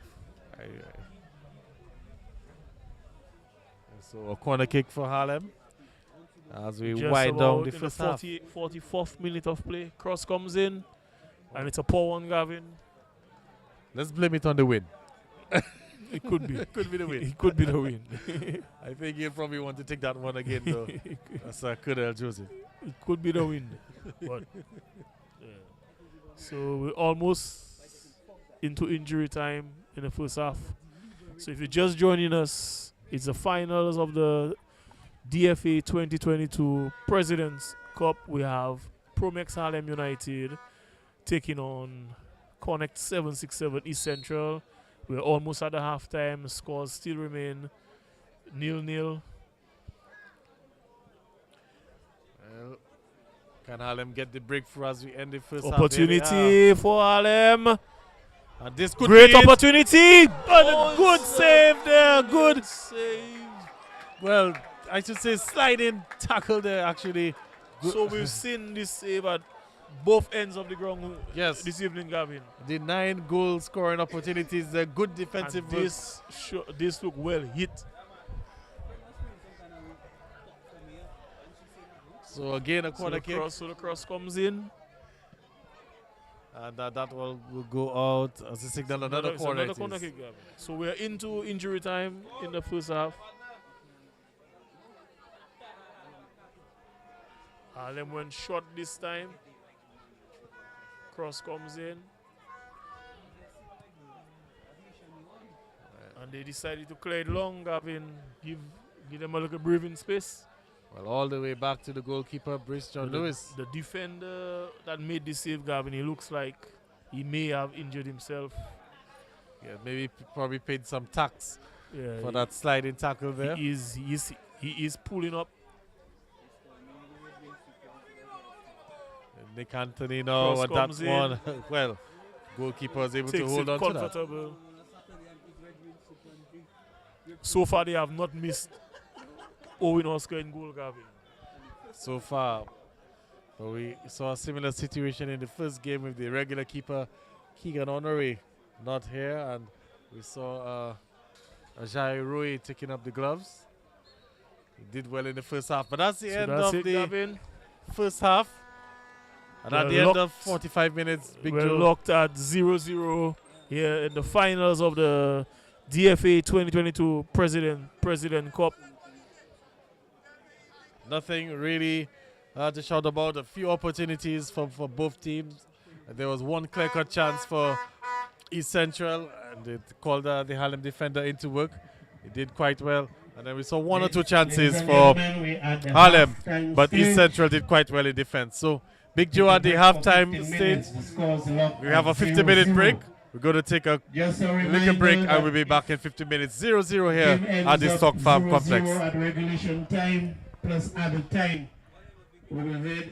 So a corner kick for Harlem as we Just wind down the in first the half. 44th minute of play. Cross comes in, and it's a poor one, Gavin. Let's blame it on the win. It could be. Could be the win. It could be the win. I think he'll probably want to take that one again, though. That's Kudel Joseph. It could be the win. But, yeah. So we're almost into injury time in the first half. So if you're just joining us, it's the finals of the DFA 2022 President's Cup. We have Promex Harlem United taking on Connect 767 East Central. We're almost at the halftime. Scores still remain 0-0. Well, can Harlem get the breakthrough as we end the first Opportunity for Harlem. And this could Great be it. opportunity. Oh, good save there. Good save. Well, I should say sliding tackle there, actually. So we've seen this save at both ends of the ground this evening, Gavin. The 9 goal scoring opportunities, the good defensive and this look well hit. So again, a corner kick. So the cross comes in. And that will go out as a signal. Another corner kick, Gavin. So we're into injury time in the first half. Harlem went short this time. Cross comes in. And they decided to clear it long, Gavin. Give them a little breathing space. Well, all the way back to the goalkeeper, Brice John Lewis. The defender that made the save, Gavin, he looks like he may have injured himself. Yeah, maybe probably paid some tax for that sliding tackle there. He is pulling up. Nick Anthony now at that one. Well, goalkeeper was able to hold on to that. So far, they have not missed Owen Oscar in goal, Gavin. So far. But we saw a similar situation in the first game with the regular keeper, Keegan Honoré, not here. And we saw Ajayi Rui taking up the gloves. He did well in the first half. But that's the end of the first half. And at the end of 45 minutes, we're locked at 0-0 here in the finals of the DFA 2022 President Cup? Nothing really to shout about. A few opportunities for both teams. There was one clear-cut chance for East Central, and it called the Harlem defender into work. He did quite well. And then we saw one or two chances for Harlem, but East Central did quite well in defense. So, Big Joe at the halftime stage. We have a 50-minute break. We're going to take a little break, and we'll be back in 50 minutes. 0-0 here at the Stock Farm Complex. At regulation time plus added time. We will read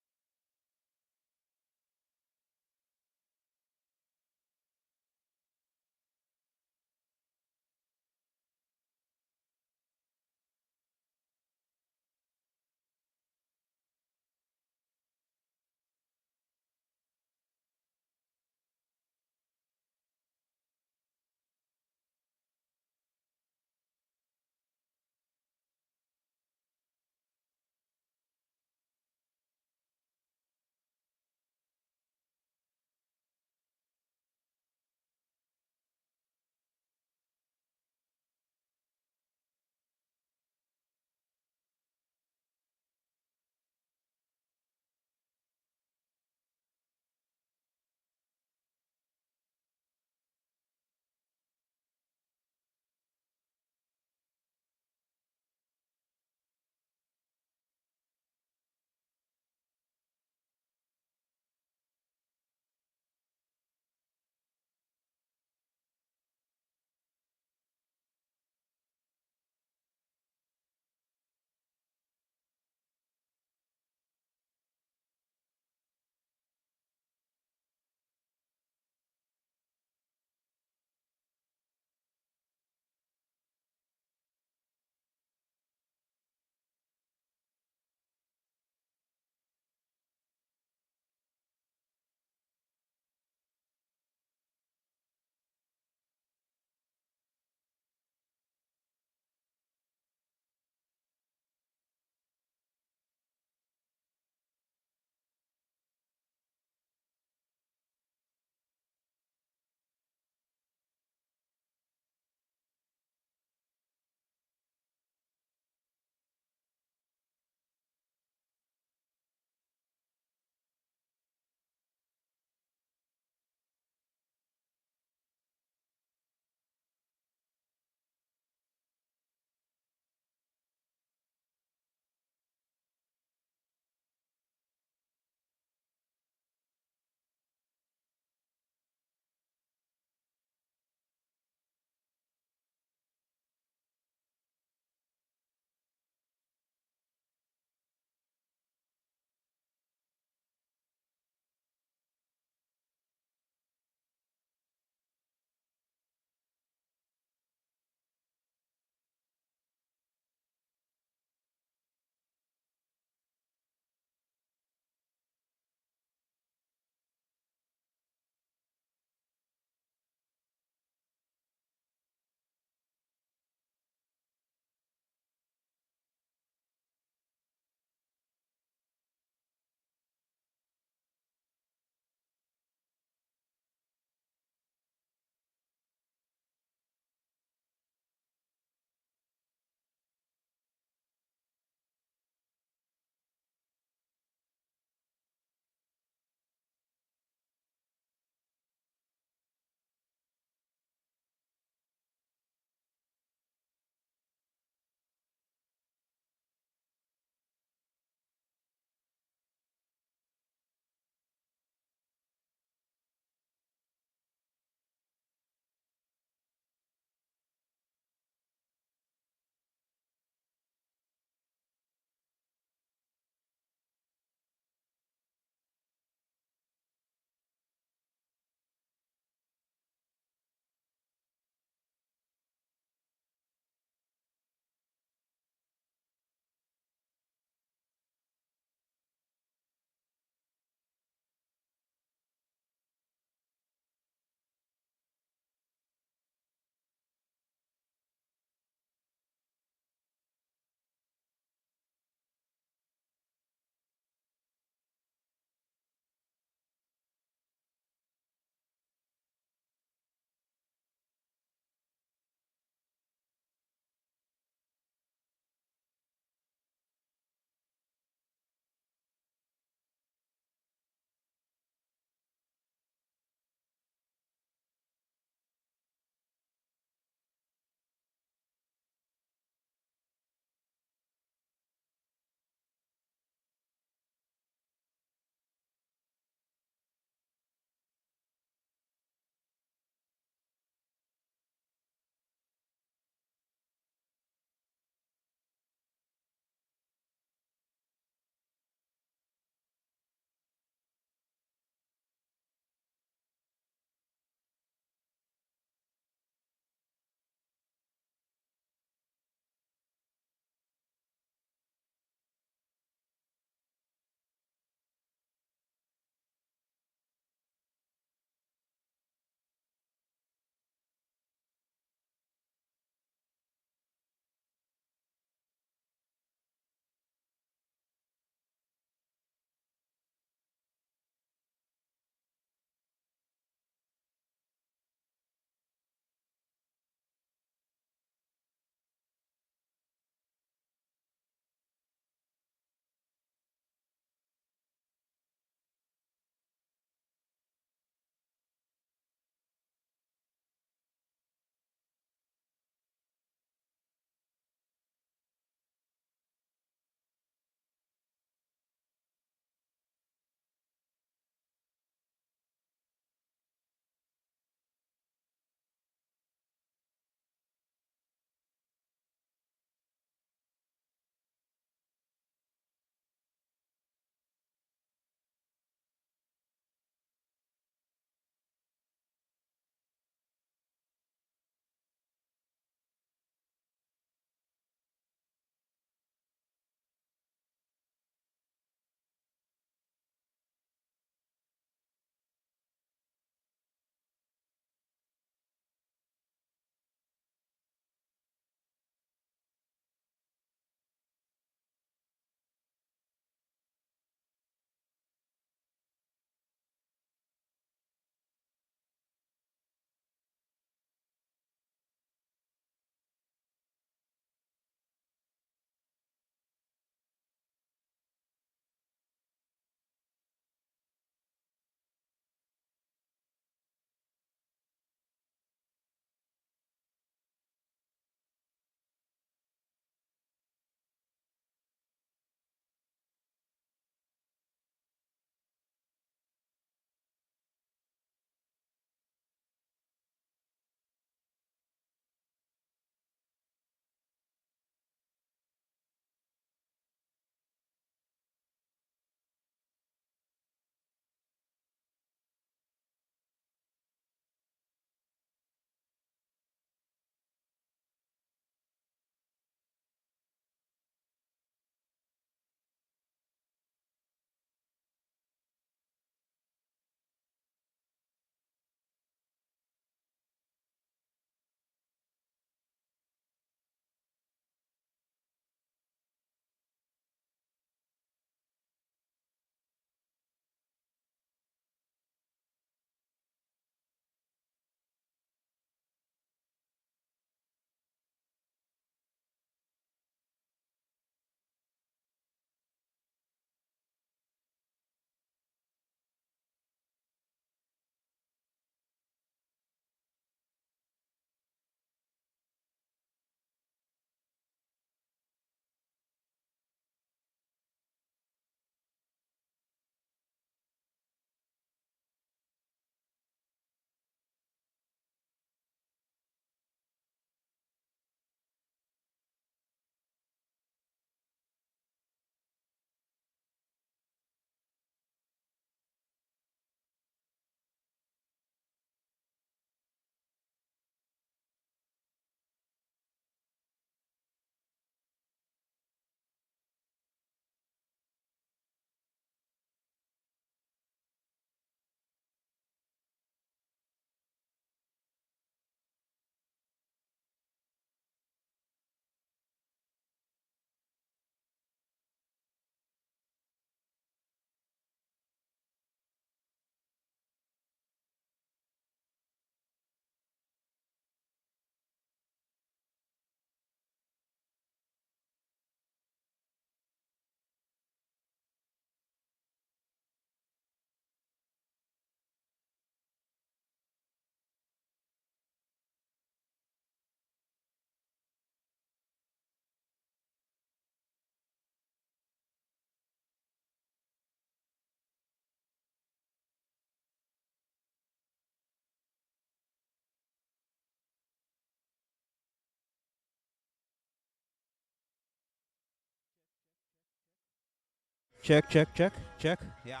check. Yeah.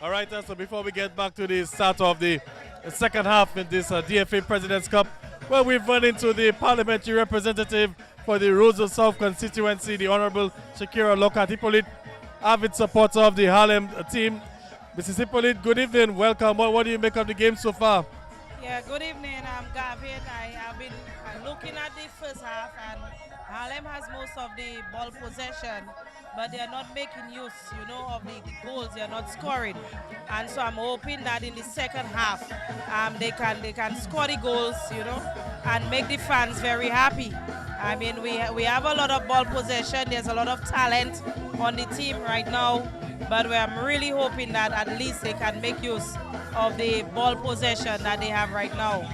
All right, so before we get back to the start of the second half in this DFA President's Cup, well, we've run into the parliamentary representative for the Roseau South constituency, the Honorable Shakira Lokatipolit, avid supporter of the Harlem team. Mrs. Hippolyte, good evening, welcome. What do you make of the game so far? Yeah, good evening. I'm Gavin. I have been looking at the first half, and Harlem has most of the ball possession, but they are not making use, of the goals. They are not scoring, and so I'm hoping that in the second half, they can score the goals, and make the fans very happy. I mean, we have a lot of ball possession. There's a lot of talent on the team right now, but I'm really hoping that at least they can make use of the ball possession that they have right now.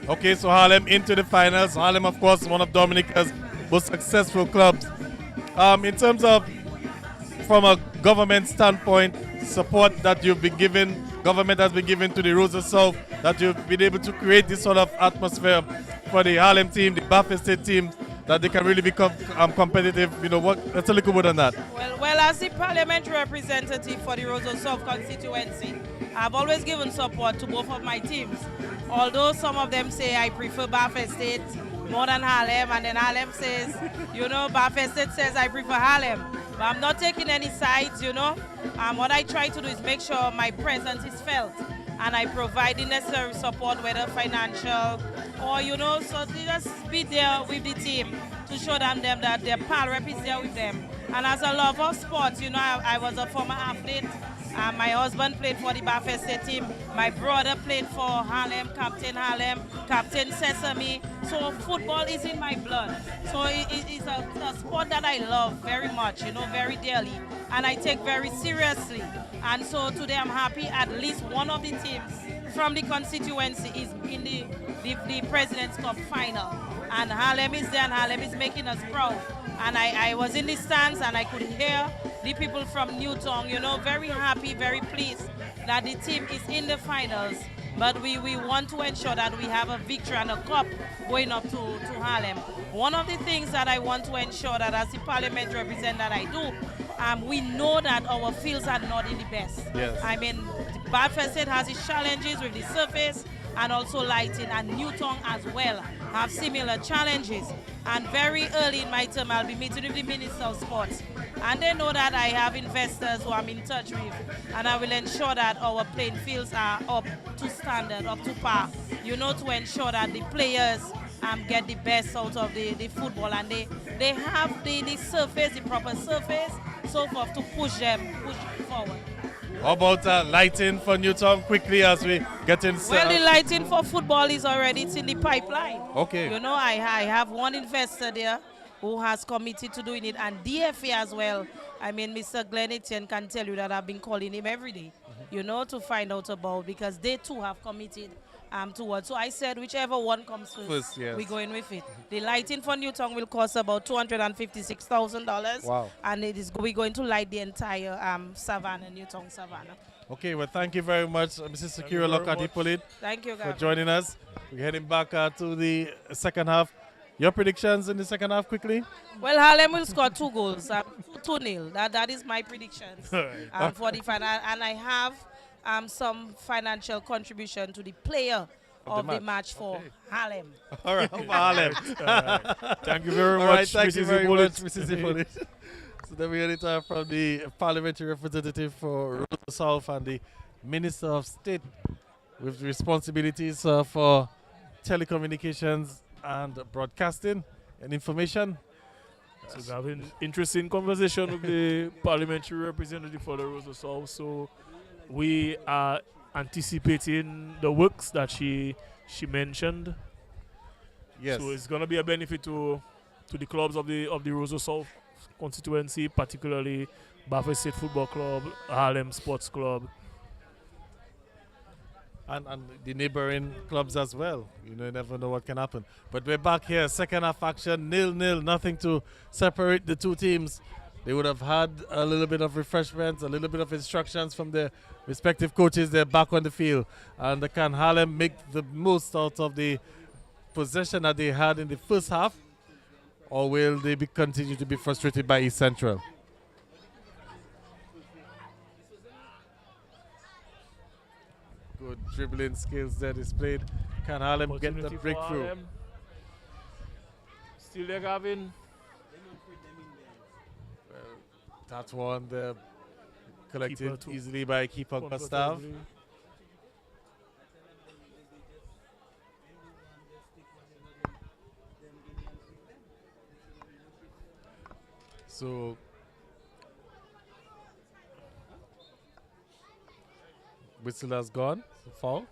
Okay, so Harlem into the finals. Harlem, of course, one of Dominica's most successful clubs. In terms of, from a government standpoint, support that you've been given, government has been given to the Roseau South, that you've been able to create this sort of atmosphere for the Harlem team, the Baffin State team, that they can really become competitive. Let's a little bit on that. Well, as the parliamentary representative for the Roseau South constituency, I've always given support to both of my teams. Although some of them say I prefer Baffin State more than Harlem, and then Harlem says, Baffin State says I prefer Harlem. But I'm not taking any sides, What I try to do is make sure my presence is felt, and I provide the necessary support, whether financial or, so they just be there with the team to show them that their pal rep is there with them. And as a lover of sports, I was a former athlete. My husband played for the Baffin State team. My brother played for Harlem, Captain Sesame. So football is in my blood. So it's a sport that I love very much, very dearly. And I take very seriously. And so today I'm happy at least one of the teams from the constituency is in the President's Cup final. And Harlem is there, and Harlem is making us proud. And I was in the stands, and I could hear the people from Newtown, very happy, very pleased that the team is in the finals. But we want to ensure that we have a victory and a cup going up to Harlem. One of the things that I want to ensure that as the parliamentary representative that I do, we know that our fields are not in the best. Yes. I mean, Baffin State has its challenges with the surface and also lighting, and Newtown as well have similar challenges. And very early in my term, I'll be meeting with the Minister of Sports. And they know that I have investors who I'm in touch with, and I will ensure that our playing fields are up to standard, up to par, to ensure that the players get the best out of the football, and they have the surface, the proper surface, so forth, to push forward. How about lighting for Newtown quickly as we get in? Well, the lighting for football is already in the pipeline. Okay. I have one investor there who has committed to doing it, and DFA as well. I mean, Mr. Glenn Etienne can tell you that I've been calling him every day, to find out about, because they too have committed towards. So I said whichever one comes first, yes, we're going with it. The lighting for Newtown will cost about $256,000. Wow. And we're going to light the entire Newtown Savannah. Okay, well, thank you very much, Mrs. Sakira Lokatipolit. Thank you, guys, for joining us. We're heading back to the second half. Your predictions in the second half quickly? Well, Harlem will score 2 goals, 2-0. That is my predictions for the final. And I have some financial contribution to the player of the match for Harlem. All right, for Harlem. Thank you very much, Right, thank you Mrs. very Hippolyte. much, Mrs. Hippolyte. So then we get it from the parliamentary representative for Roseau South and the Minister of State with responsibilities for telecommunications and broadcasting and information. So we have an interesting conversation with the parliamentary representative for the Roseau South. So we are anticipating the works that she mentioned. Yes. So it's going to be a benefit to the clubs of the Roseau South constituency, particularly Baffin State Football Club, Harlem Sports Club. and the neighboring clubs as well. You know, you never know what can happen. But we're back here, second half action, 0-0, nothing to separate the two teams. They would have had a little bit of refreshments, a little bit of instructions from their respective coaches. They're back on the field. And can Harlem make the most out of the possession that they had in the first half? Or will they continue to be frustrated by East Central? Good dribbling skills there displayed. Can Harlem get the Opportunity for breakthrough? Harlem. Still there, Gavin. That one there collected Keeper easily by keeper Gustav. Comfortably. So whistle has gone. Foul.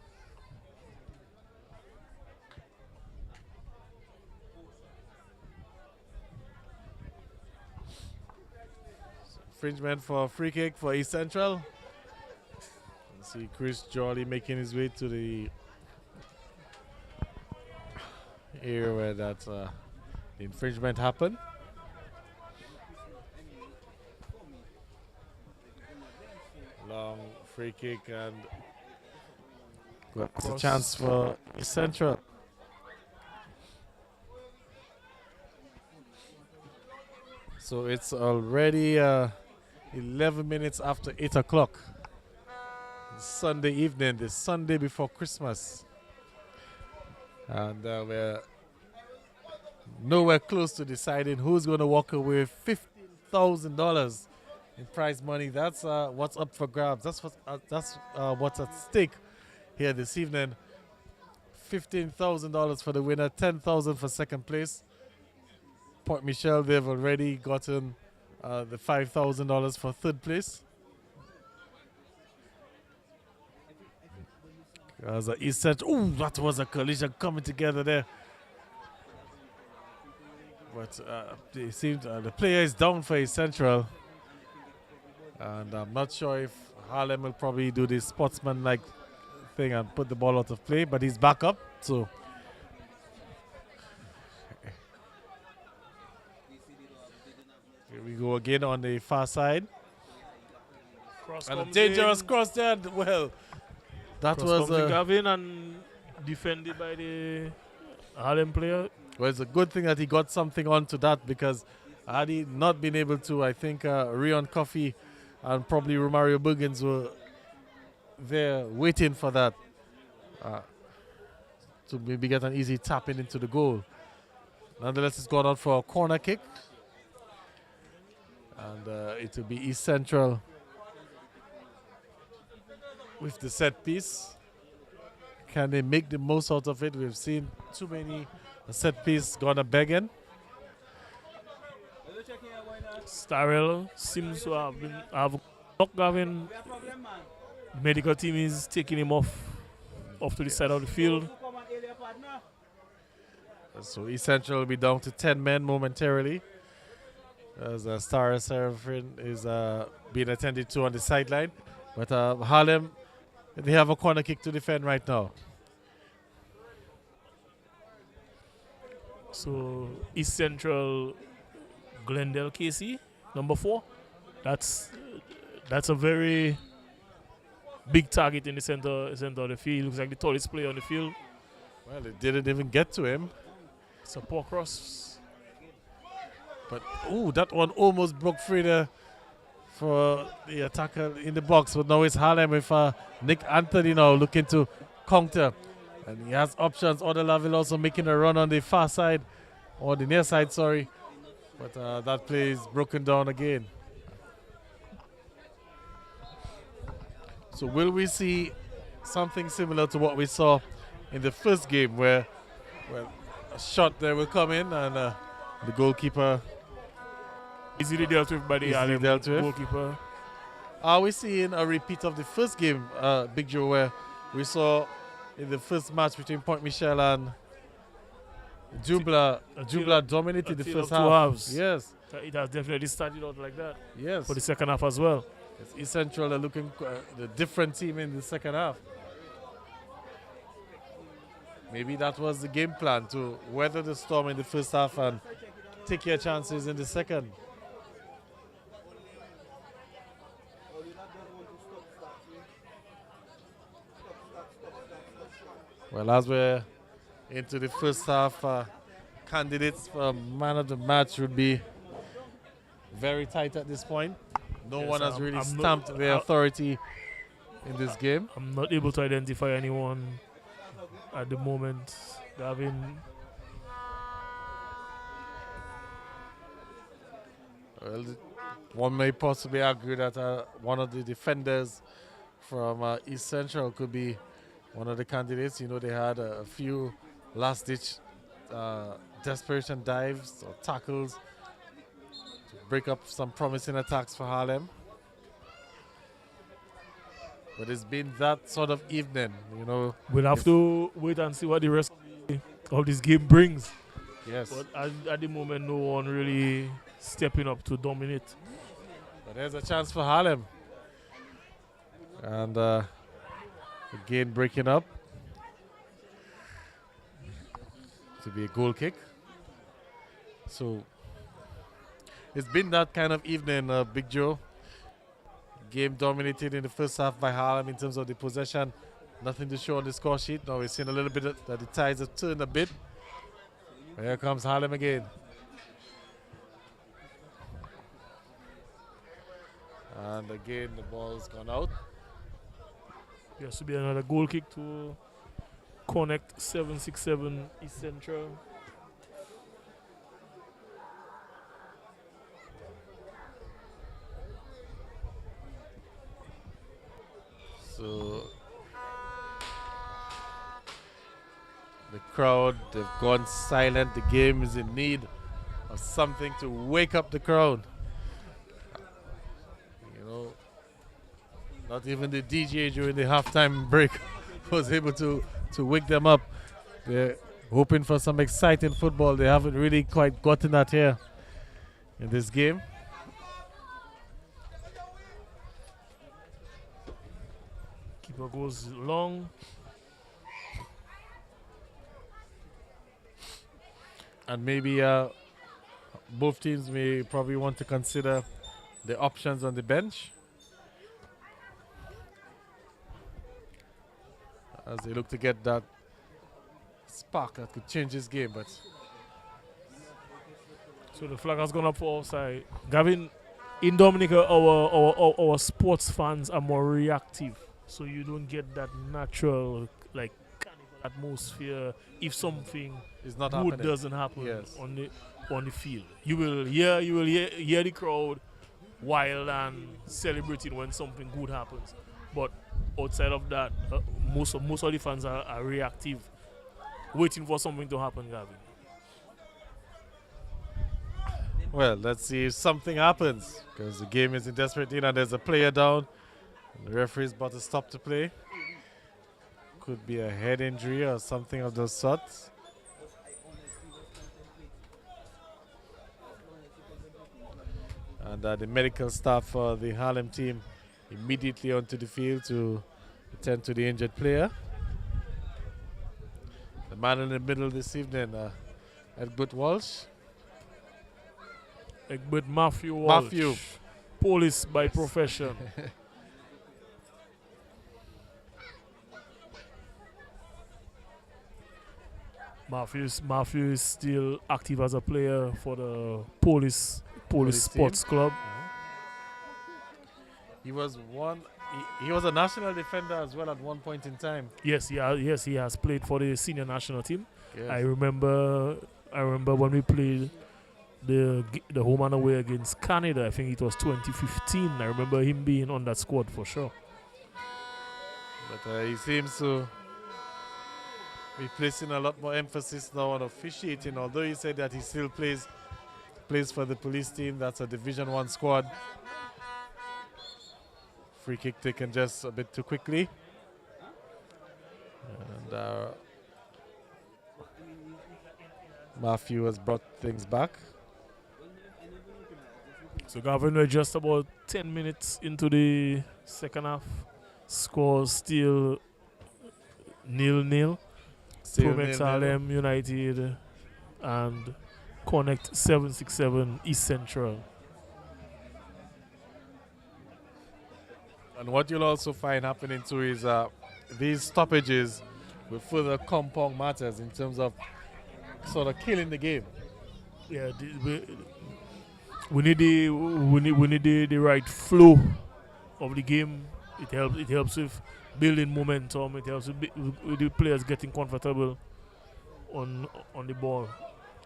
Infringement for a free kick for East Central. You see Chris Jolly making his way to the area where that the infringement happened. Long free kick and got a chance for East Central. So it's already 11 minutes after 8 o'clock. Sunday evening, the Sunday before Christmas. And we're nowhere close to deciding who's going to walk away with $15,000 in prize money. That's what's up for grabs. That's what's at stake here this evening. $15,000 for the winner, $10,000 for second place. Port Michelle, they've already gotten the $5,000 for third place. As East Central, ooh, that was a collision coming together there. But it seems the player is down for East Central. And I'm not sure if Harlem will probably do this sportsman-like thing and put the ball out of play, but he's back up. So here we go again on the far side. Cross And a comes dangerous in. cross there. Well, that Cross was comes in, Gavin, and defended by the Harlem player. well, it's a good thing that he got something onto that, because had he not been able to, I think Rion Coffey and probably Romario Buggins were there waiting for that to maybe get an easy tapping into the goal. Nonetheless, it's gone on for a corner kick. And it will be East Central with the set piece. Can they make the most out of it? We've seen too many set piece gonna begging. Starrell seems to have Gavin. Medical team is taking him off to the side of the field. So East Central will be down to 10 men momentarily, as Star Seraphine is being attended to on the sideline. But Harlem, they have a corner kick to defend right now. So East Central, Glendale Casey, number 4. That's a very big target in the center of the field. Looks like the tallest player on the field. Well, it didn't even get to him. It's a poor cross. But, ooh, that one almost broke free there for the attacker in the box. But now it's Harlem with Nick Anthony now looking to counter. And he has options. Odelaville also making a run on the far side, or the near side, sorry. But that play is broken down again. So will we see something similar to what we saw in the first game, where a shot there will come in and the goalkeeper Easily dealt with by the Harlem dealt with. goalkeeper. Are we seeing a repeat of the first game, Big Joe, where we saw in the first match between Point Michelle and Jubla dominated the first half? halves. Yes. It has definitely started out like that Yes. for the second half as well. East Central are looking the different team in the second half. maybe that was the game plan, to weather the storm in the first half and take your chances in the second. Well, as we're into the first half, candidates for man of the match would be very tight at this point. No Yes, one has really I'm stamped their authority in this game. I'm not able to identify anyone at the moment. Gavin, Well, one may possibly argue that one of the defenders from East Central could be one of the candidates. You know, they had a few last-ditch desperation dives or tackles to break up some promising attacks for Harlem. But it's been that sort of evening, you know. we'll have to wait and see what the rest of this game brings. Yes. But at the moment, no one really stepping up to dominate. But there's a chance for Harlem. And again, breaking up to be a goal kick. So it's been that kind of evening, Big Joe. Game dominated in the first half by Harlem in terms of the possession. Nothing to show on the score sheet. Now we've seen a little bit that the tides have turned a bit. Here comes Harlem again. And again, the ball's gone out. There has to be another goal kick to connect 767 East Central. So the crowd, they've gone silent. The game is in need of something to wake up the crowd. You know, not even the DJ during the halftime break was able to wake them up. They're hoping for some exciting football. They haven't really quite gotten that here in this game. Keeper goes long. And maybe both teams may probably want to consider the options on the bench as they look to get that spark that could change this game. But So the flag has gone up for offside. Gavin, in Dominica, our sports fans are more reactive, so you don't get that natural like carnival atmosphere if something it's not good happening. doesn't happen Yes. on the field. You will hear the crowd wild and celebrating when something good happens. But outside of that, most of the fans are reactive, waiting for something to happen, Gavin. Well, let's see if something happens, because the game is in desperate need and there's a player down. And the referee's about to stop the play. Could be a head injury or something of those sorts. And the medical staff for the Harlem team immediately onto the field to attend to the injured player. The man in the middle this evening, Egbert Walsh. Egbert Matthew Walsh, Matthew. police by profession. Matthew is still active as a player for the Police Sports Club. He was he was a national defender as well at one point in time. Yes, he has played for the senior national team. Yes. I remember when we played the home and away against Canada. I think it was 2015. I remember him being on that squad for sure. But he seems to be placing a lot more emphasis now on officiating. Although he said that he still plays for the police team. That's a Division 1 squad. Free kick taken just a bit too quickly. And Matthew has brought things back. So Gavin, we're just about 10 minutes into the second half. Score still 0-0. Still Promex 0-0. Harlem United and Connect 767 East Central. And what you'll also find happening too is these stoppages will further compound matters in terms of sort of killing the game. Yeah, we need the right flow of the game. It helps with building momentum. It helps with the players getting comfortable on the ball.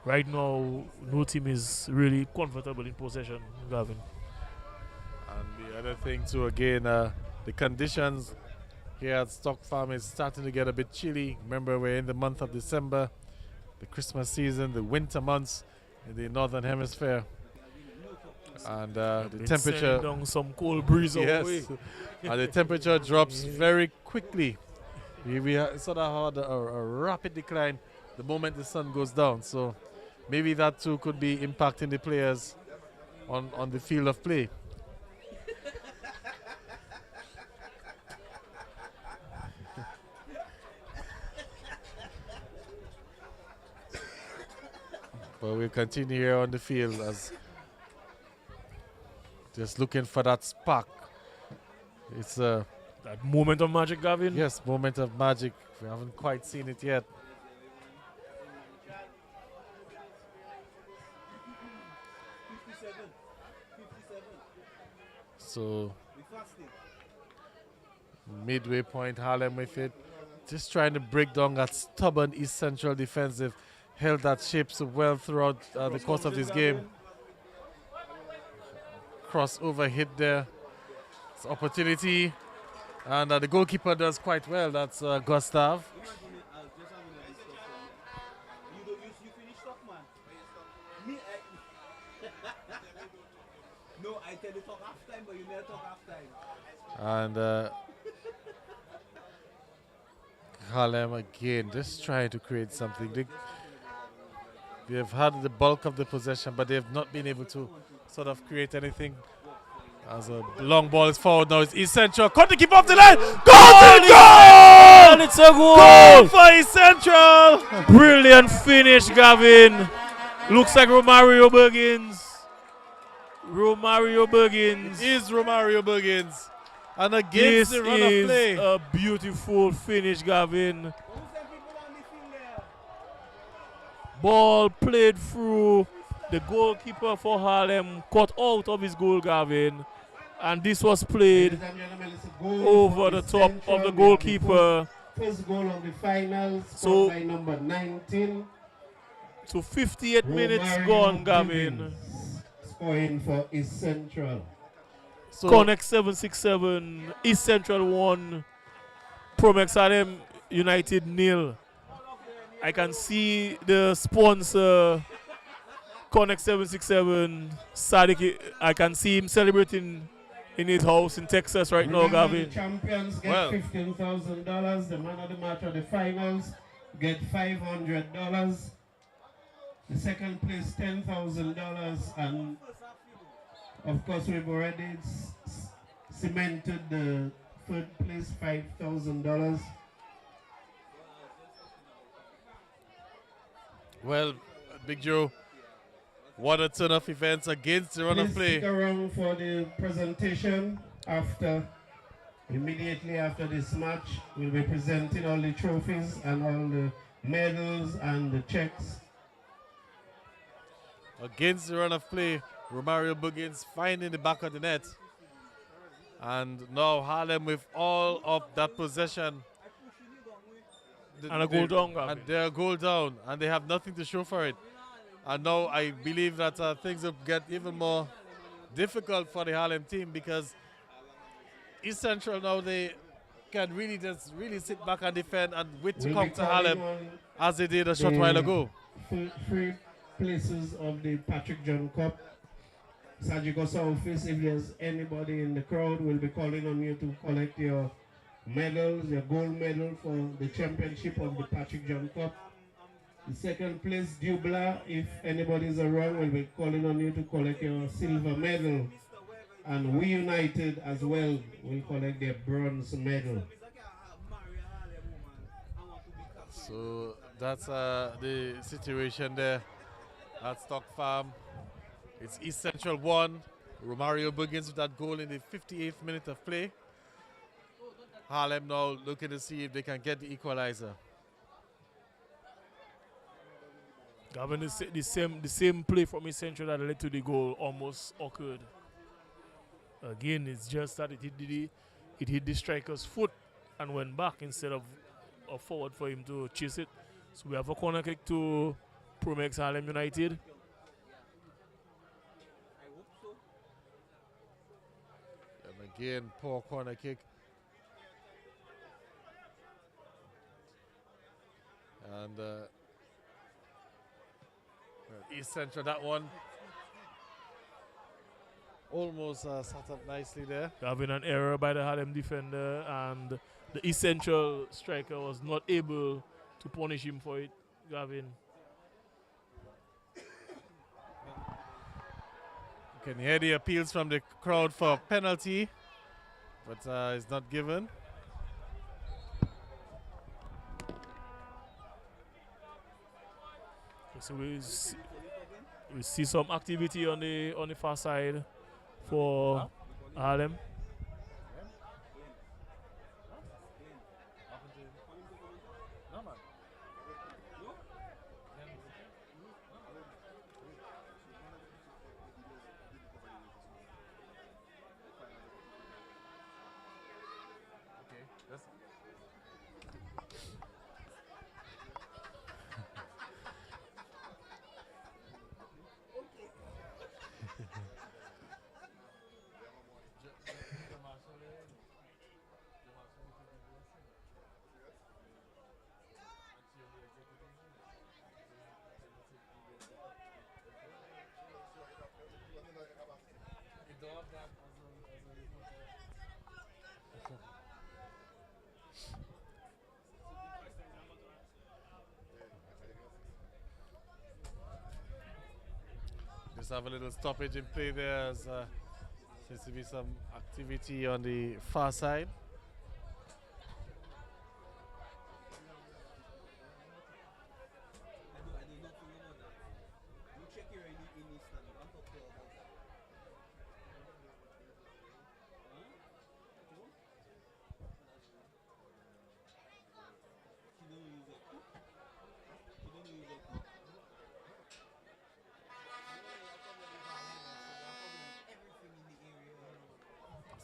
Right now, no team is really comfortable in possession, Gavin. And the other thing too, again, the conditions here at Stock Farm is starting to get a bit chilly. Remember, we're in the month of December, the Christmas season, the winter months in the northern hemisphere, and the temperature down some cold breeze our way. And the temperature drops very quickly. We sort of had a rapid decline the moment the sun goes down. So maybe that too could be impacting the players on the field of play. But we'll continue here on the field as just looking for that spark. It's that moment of magic, Gavin. Yes, moment of magic. We haven't quite seen it yet. So midway point, Harlem with it. Just trying to break down that stubborn East Central defense. They've held that shape so well throughout the course of this game. Crossover hit there. It's opportunity. And the goalkeeper does quite well. That's Gustav. No, I tell you talk half time, but you never talk half time. And Harlem again, just trying to create something. They have had the bulk of the possession, but they have not been able to sort of create anything. As a long ball is forward now, it's East Central. Cut the keep off the line. Goal! And it's a goal! Goal for East Central! Brilliant finish, Gavin. Looks like Romario Bergins. Romario Bergins. Is Romario Bergins. And against the run of play. This is a beautiful finish, Gavin. Ball played through. The goalkeeper for Harlem cut out of his goal, Gavin. And this was played over the top of the goalkeeper. First goal of the finals, So by number 19. So 58 minutes Romario gone, Gavin. Gibbons scoring for East Central. So Connect 767, East Central 1, Promex Harlem United 0. I can see the sponsor, Connect 767, Sadiq. I can see him celebrating in his house in Texas right now, Remember, Gavin. the champions get Well. $15,000. The man of the match of the finals get $500. The second place $10,000, and of course we've already cemented the third place $5,000. well, Big Joe, what a turn of events against the run of Please play. stick around for the presentation immediately after this match. We'll be presenting all the trophies and all the medals and the checks. Against the run of play, Romario Buggins finding the back of the net. And now Harlem with all of that possession. And a goal down, Gavin. And they're a goal down, and they have nothing to show for it. And now I believe that things will get even more difficult for the Harlem team, because East Central now, they can really just sit back and defend and wait to We'll come be to calling Harlem on as they did a short the while ago. Three places of the Patrick John Cup. Sajigosa office, if there's anybody in the crowd, we'll be calling on you to collect your medals, your gold medal for the championship of the Patrick John Cup. The second place, Dubla, if anybody's around, we'll be calling on you to collect your silver medal. And We United as well will collect their bronze medal. So that's the situation there at Stock Farm. It's East Central 1. Romario begins with that goal in the 58th minute of play. Harlem now looking to see if they can get the equalizer. Gavin, the same play from East Central that led to the goal almost occurred. Again, it's just that it hit the striker's foot and went back instead of forward for him to chase it. So we have a corner kick to Promex Harlem United. And again, poor corner kick. And East Central, that one almost sat up nicely there. Having an error by the Harlem defender, and the East Central striker was not able to punish him for it, Gavin. You can hear the appeals from the crowd for penalty, but it's not given. So we see some activity on the far side for Harlem. Just have a little stoppage in play there, as seems to be some activity on the far side.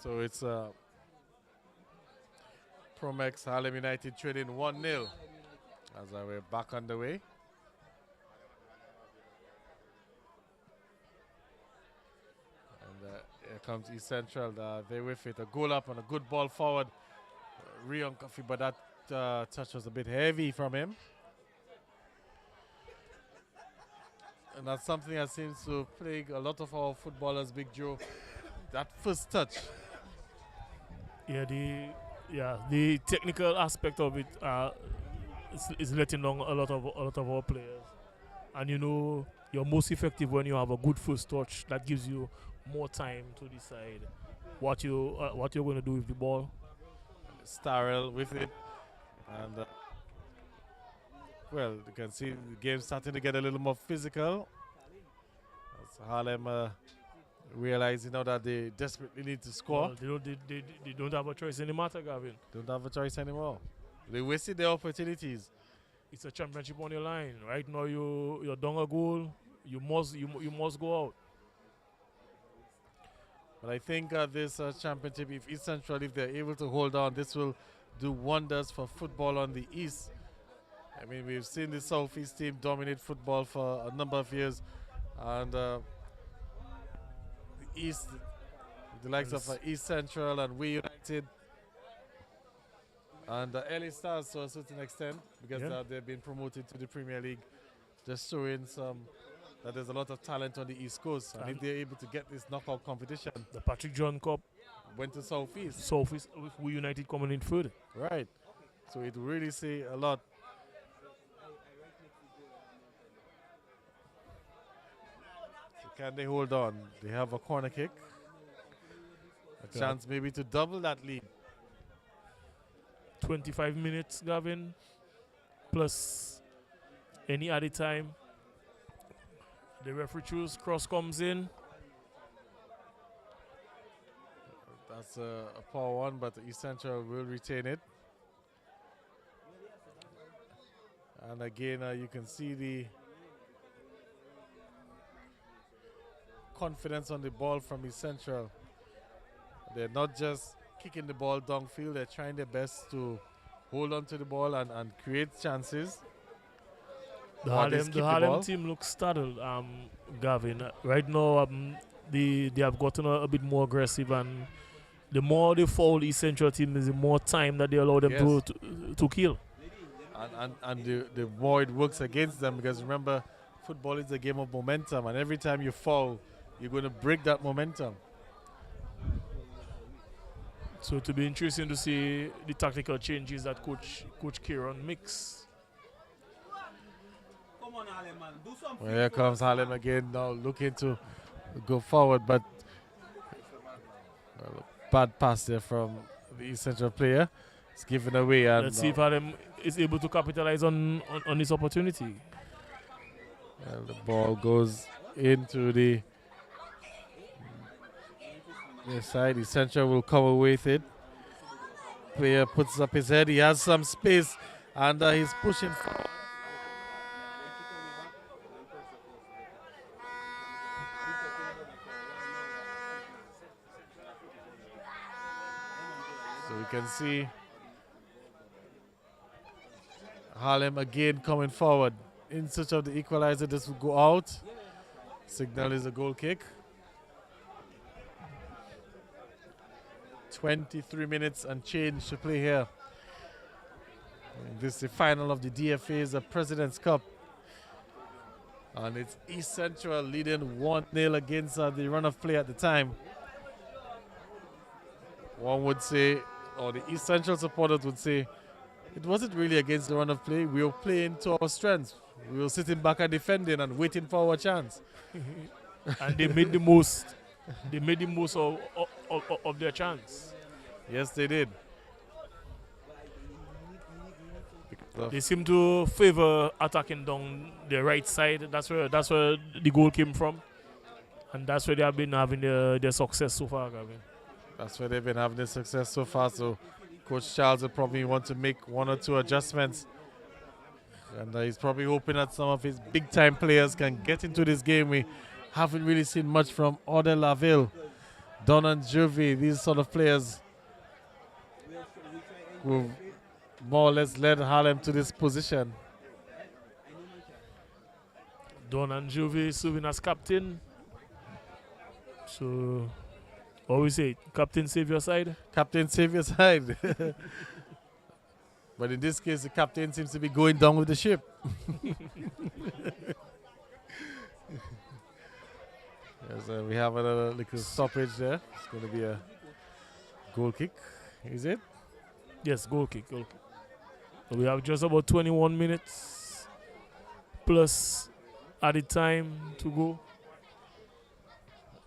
So it's Promex Harlem United trailing 1-0 as we're back on the way. And here comes East Central. They with it. A goal up and a good ball forward. Rion Coffee, but that touch was a bit heavy from him. And that's something that seems to plague a lot of our footballers, Big Joe. That first touch. The technical aspect of it is letting down a lot of our players. And you know, you're most effective when you have a good first touch that gives you more time to decide what you're going to do with the ball. Starrell with it, and well, you can see the game starting to get a little more physical. As Harlem realizing now that they desperately need to score. Well, they don't have a choice anymore, Gavin. Don't have a choice anymore. They wasted their opportunities. It's a championship on your line. Right now you're down a goal. You must go out. But I think this championship, if East Central, if they're able to hold on, this will do wonders for football on the East. I mean, we've seen the Southeast team dominate football for a number of years, and the East, the likes of East Central and We United, and the LA Stars to a certain extent, because they've been promoted to the Premier League, just showing that there's a lot of talent on the East Coast, and if they're able to get this knockout competition. The Patrick John Cup went to Southeast. Southeast with We United coming in third. Right. So it really say a lot. So can they hold on? They have a corner kick. A chance maybe to double that lead. 25 minutes, Gavin. plus any added time. The referee choose, cross comes in. That's a power one, but East Central will retain it. And again, you can see the confidence on the ball from East Central. They're not just kicking the ball downfield, they're trying their best to hold on to the ball and create chances. The Or they skip the Harlem ball. team looks startled, Gavin. Right now, they have gotten a bit more aggressive, and the more they foul East Central team, the more time that they allow them Yes. to kill. And the more it works against them, because remember, football is a game of momentum, and every time you foul, you're going to break that momentum. So it'll be interesting to see the tactical changes that Coach Kieran makes. Come on, Harlem, man. Do something. Well, here comes Harlem again now, looking to go forward, but bad pass there from the East Central player. It's given away. And Let's see if Harlem is able to capitalize on this opportunity. well, the ball goes into the side. East Central will come away with it. Player puts up his head. He has some space, and he's pushing forward. So we can see Harlem again coming forward in search of the equalizer. This will go out. Signal is a goal kick. 23 minutes and change to play here. And this is the final of the DFA's President's Cup. And it's East Central leading 1-0 against the run of play at the time. One would say, or the East Central supporters would say, it wasn't really against the run of play. We were playing to our strengths. We were sitting back and defending and waiting for our chance. And they made the most. They made the most of their chance. Yes, they did. They seem to favor attacking down the right side. That's where the goal came from, and that's where they have been having their success so far, Gavin. That's where they've been having their success so far. So Coach Charles will probably want to make one or two adjustments. And he's probably hoping that some of his big-time players can get into this game. We haven't really seen much from Ode Laville, Don and Jovi, these sort of players who more or less led Harlem to this position. Don and Jovi serving as captain. So, what we say, captain save your side? Captain save your side. But in this case, the captain seems to be going down with the ship. Yes, we have another little stoppage there. It's going to be a goal kick, is it? Yes, goal kick. So we have just about 21 minutes plus added time to go.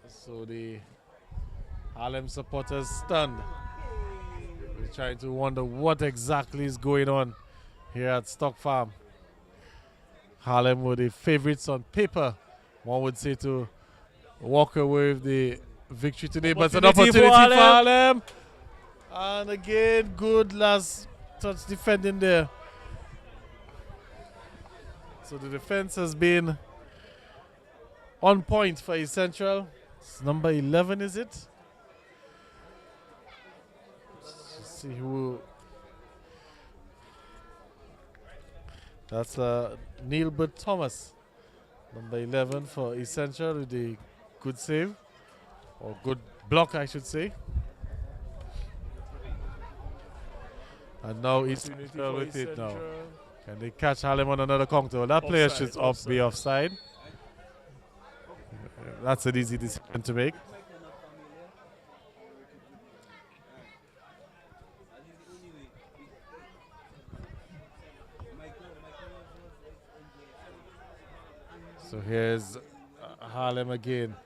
So the Harlem supporters stunned. We're trying to wonder what exactly is going on here at Stock Farm. Harlem were the favorites on paper, one would say, to walk away with the victory today. But it's an opportunity for Harlem. And again, good last touch defending there. So the defense has been on point for East Central. It's number 11, is it? Let's see who. That's Neilbert Thomas, number 11 for East Central, with the good save, or good block, I should say. And now East Central with it now. Can they catch Harlem on another counter? Well, that player should be offside. That's an easy decision to make. So here's Harlem again,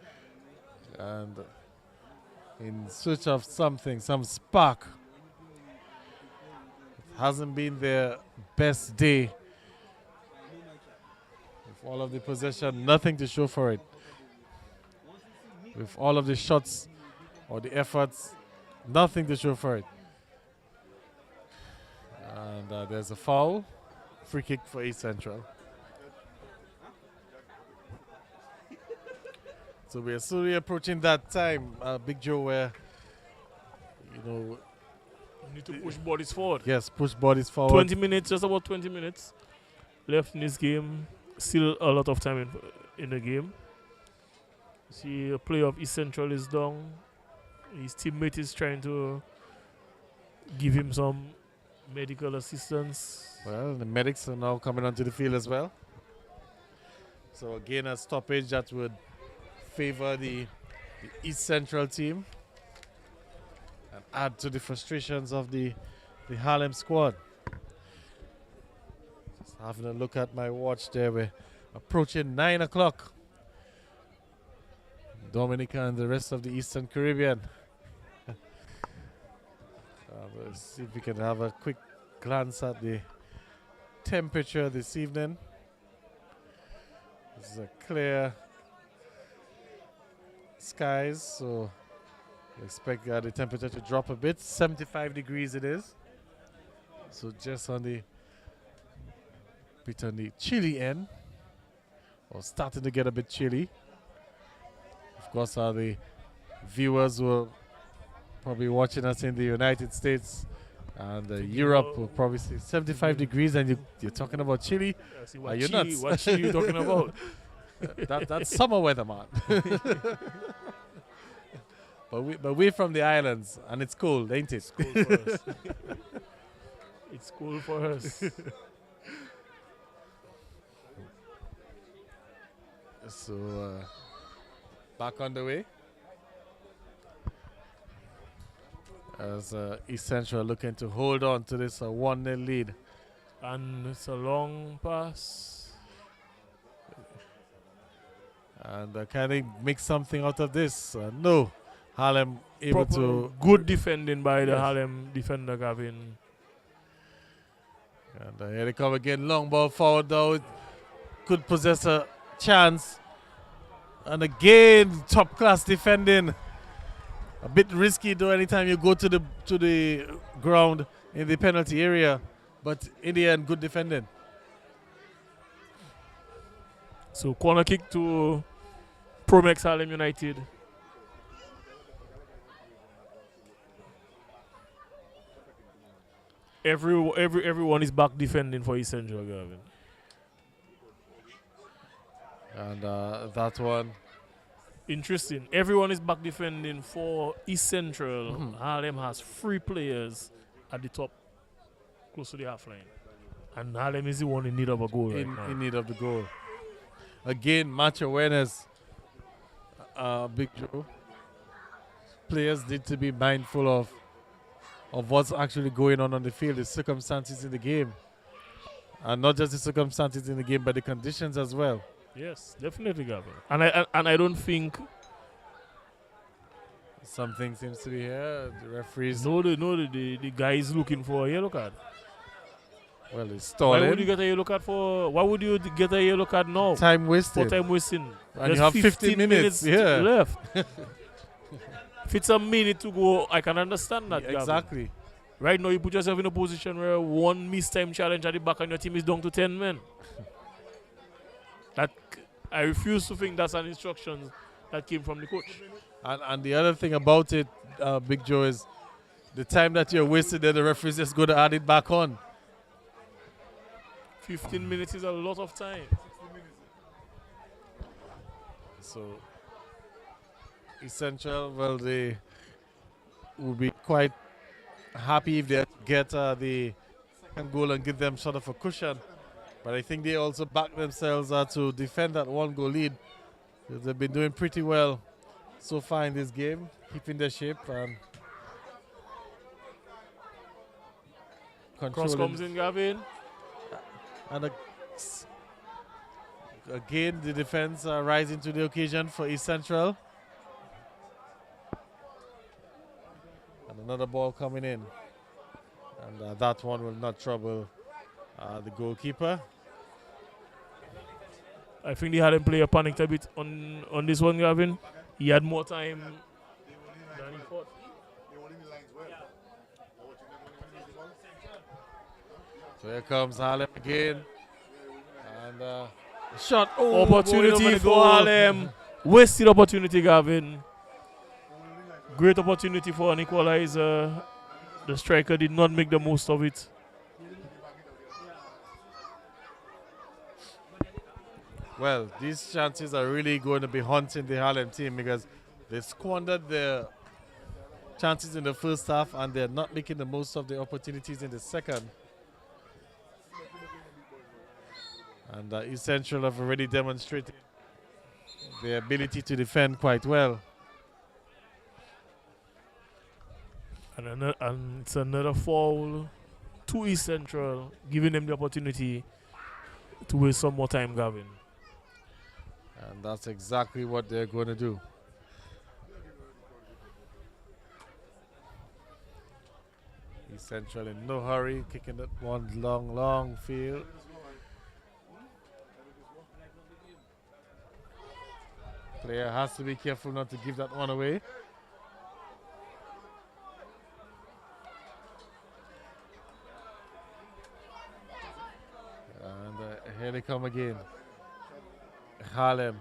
and in search of something, some spark. It hasn't been their best day all of the possession, nothing to show for it. With all of the shots or the efforts, nothing to show for it. And there's a foul. Free kick for East Central. So we are slowly approaching that time, Big Joe, where, You need to push bodies forward. yes, push bodies forward. 20 minutes, just about 20 minutes left in this game. Still a lot of time in the game. See, a player of East Central is down. His teammate is trying to give him some medical assistance. Well, the medics are now coming onto the field as well. So again, a stoppage that would favor the East Central team and add to the frustrations of the Harlem squad. Just having a look at my watch there, we're approaching 9 o'clock. Dominica and the rest of the Eastern Caribbean. Let's see if we can have a quick glance at the temperature this evening. This is a clear skies, so we expect the temperature to drop a bit. 75 degrees it is. So just on the bit on the chilly end, or starting to get a bit chilly. Of course, the viewers who are probably watching us in the United States and Europe will probably say 75 degrees, and you're talking about chilly. Are you nuts? What chili you talking about? That's summer weather, man. but we're from the islands, and it's cold, ain't it? It's cool for us. It's cool for us. So back on the way as East Central looking to hold on to this 1-0 lead. And it's a long pass. And can they make something out of this? No. Harlem able to... Good defending by the Yes. Harlem defender, Gavin. And here they come again. Long ball forward though. Could possess a chance. And again, top class defending. A bit risky though anytime you go to the ground in the penalty area. But in the end, good defending. So corner kick to Promex Harlem United. Everyone is back defending for East Central, Gavin. And that one. Interesting. Everyone is back defending for East Central. Harlem has 3 players at the top, close to the half line. And Harlem is the one in need of a goal right now. In need of the goal. Again, match awareness. Big Joe. Players need to be mindful of what's actually going on the field, the circumstances in the game. And not just the circumstances in the game, but the conditions as well. Yes, definitely, Gavin. And I don't think something seems to be here. The referees. The guy is looking for a yellow card. Well, it's stalling. Why would you get a yellow card for? Why would you get a yellow card now? Time wasted. For time wasting. And you have 15 minutes left. If it's a minute to go, I can understand that. Yeah, exactly. Gavin. Right now, you put yourself in a position where one missed time challenge at the back and your team is down to 10 men. That I refuse to think that's an instruction that came from the coach. And the other thing about it, Big Joe, is the time that you're wasted there, the referees just go to add it back on. 15 minutes is a lot of time. So, Essential, well, they will be quite happy if they get the second goal and give them sort of a cushion. But I think they also back themselves to defend that 1-goal lead. They've been doing pretty well so far in this game, keeping their shape. Cross comes in, Gavin. And again, the defense rising to the occasion for East Central. And another ball coming in. And that one will not trouble the goalkeeper. I think the Harlem player panicked a bit on this one, Gavin. He had more time than he thought. So here comes Harlem again. And shot. Oh, Opportunity for Harlem. Wasted opportunity, Gavin. Great opportunity for an equalizer. The striker did not make the most of it. Well, these chances are really going to be haunting the Harlem team because they squandered their chances in the first half and they're not making the most of the opportunities in the second. And East Central have already demonstrated their ability to defend quite well. And it's another foul to East Central, giving them the opportunity to waste some more time, Gavin. And that's exactly what they're going to do. East Central in no hurry, kicking that one long field. Player has to be careful not to give that one away. And here they come again. Harlem.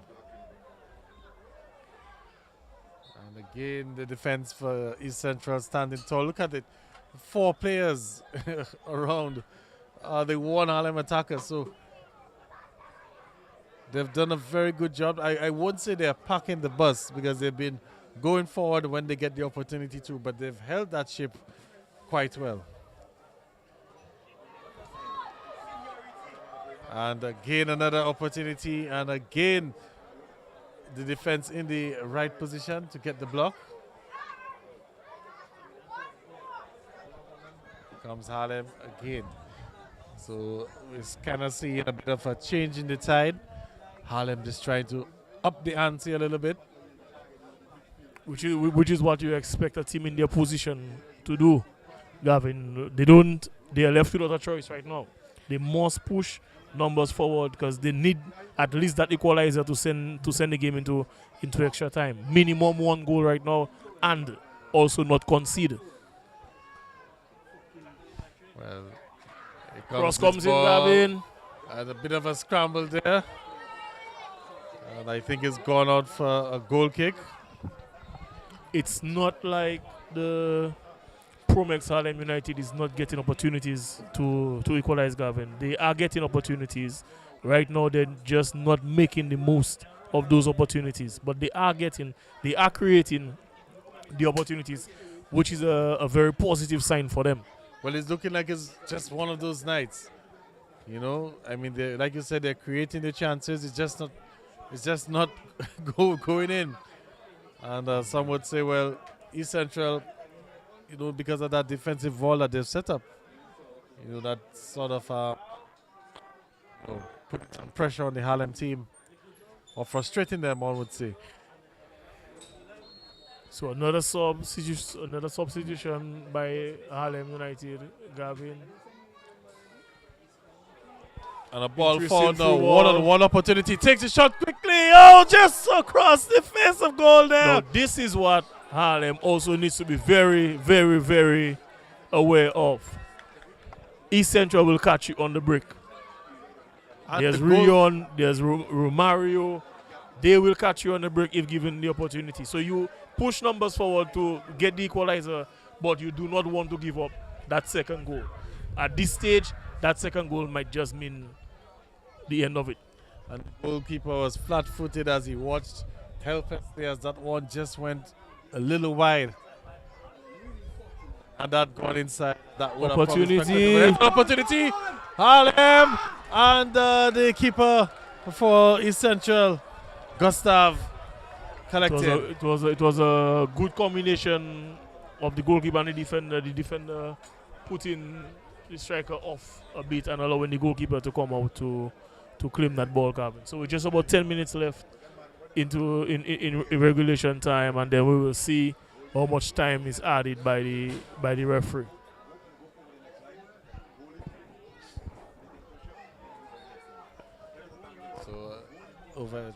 And again, the defense for East Central standing tall. Look at it. 4 players around the one Harlem attacker. So they've done a very good job. I won't say they're packing the bus because they've been going forward when they get the opportunity to, but they've held that ship quite well. And again, another opportunity, and again, the defense in the right position to get the block. Comes Harlem again. So we're kind of seeing a bit of a change in the tide. Harlem just trying to up the ante a little bit. Which is what you expect a team in their position to do, Gavin. They are left without a choice right now. They must push numbers forward because they need at least that equalizer to send the game into extra time. Minimum 1 goal right now, and also not concede. Well, Cross comes in, Gavin. And a bit of a scramble there. And I think it's gone out for a goal kick. It's not like the Promex Harlem United is not getting opportunities to equalize, Gavin. They are getting opportunities. Right now, they're just not making the most of those opportunities. But they are creating the opportunities, which is a very positive sign for them. Well, it's looking like it's just one of those nights. You know, I mean, like you said, they're creating the chances. It's just not going in. And some would say, well, East Central, you know, because of that defensive wall that they've set up, you know, that sort of put some pressure on the Harlem team, or frustrating them, one would say. So another substitution by Harlem United, Gavin. And a ball found now, one-on-one opportunity, takes a shot quickly, oh, just across the face of goal there. Now, this is what Harlem also needs to be very, very, very aware of. East Central will catch you on the break. And There's the goal- Rion, there's Romario. They will catch you on the break if given the opportunity. So you push numbers forward to get the equalizer, but you do not want to give up that second goal. At this stage, that second goal might just mean the end of it. And the goalkeeper was flat-footed as he watched helplessly as that one just went a little wide. And that gone inside. That would have Opportunity. promised opportunity. Harlem and the keeper for East Central, Gustav, collected. It was a good combination of the goalkeeper and the defender. The defender putting the striker off a bit and allowing the goalkeeper to come out to claim that ball, Gavin. So we're just about 10 minutes left in regulation time, and then we will see how much time is added by the referee. So over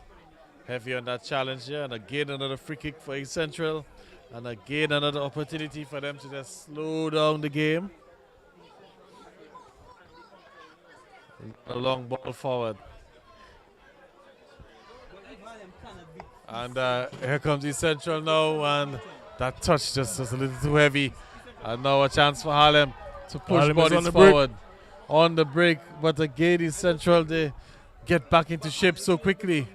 heavy on that challenge here. And again, another free kick for East Central. And again, another opportunity for them to just slow down the game. A long ball forward. And here comes East Central now, and that touch just a little too heavy. And now a chance for Harlem to push Harlem is bodies on the forward. On the break, but again East Central, they get back into shape so quickly.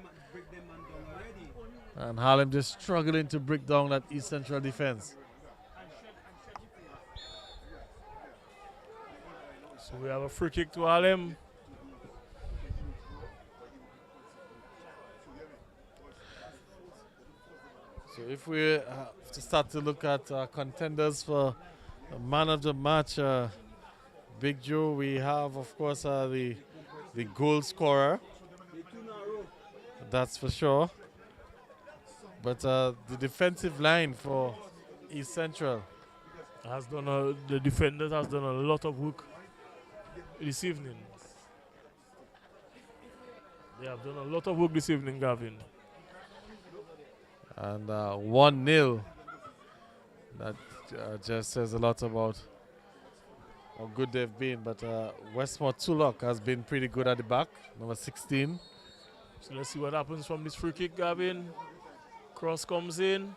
And Harlem just struggling to break down that East Central defense. So we have a free kick to Harlem. So if we have to start to look at contenders for man of the match, Big Joe, we have, of course, the goal scorer. That's for sure. But the defensive line for East Central The defenders has done a lot of work this evening. They have done a lot of work this evening, Gavin. And 1-0. That just says a lot about how good they've been. But Westmore Tulloch has been pretty good at the back, number 16. So let's see what happens from this free kick, Gavin. Cross comes in.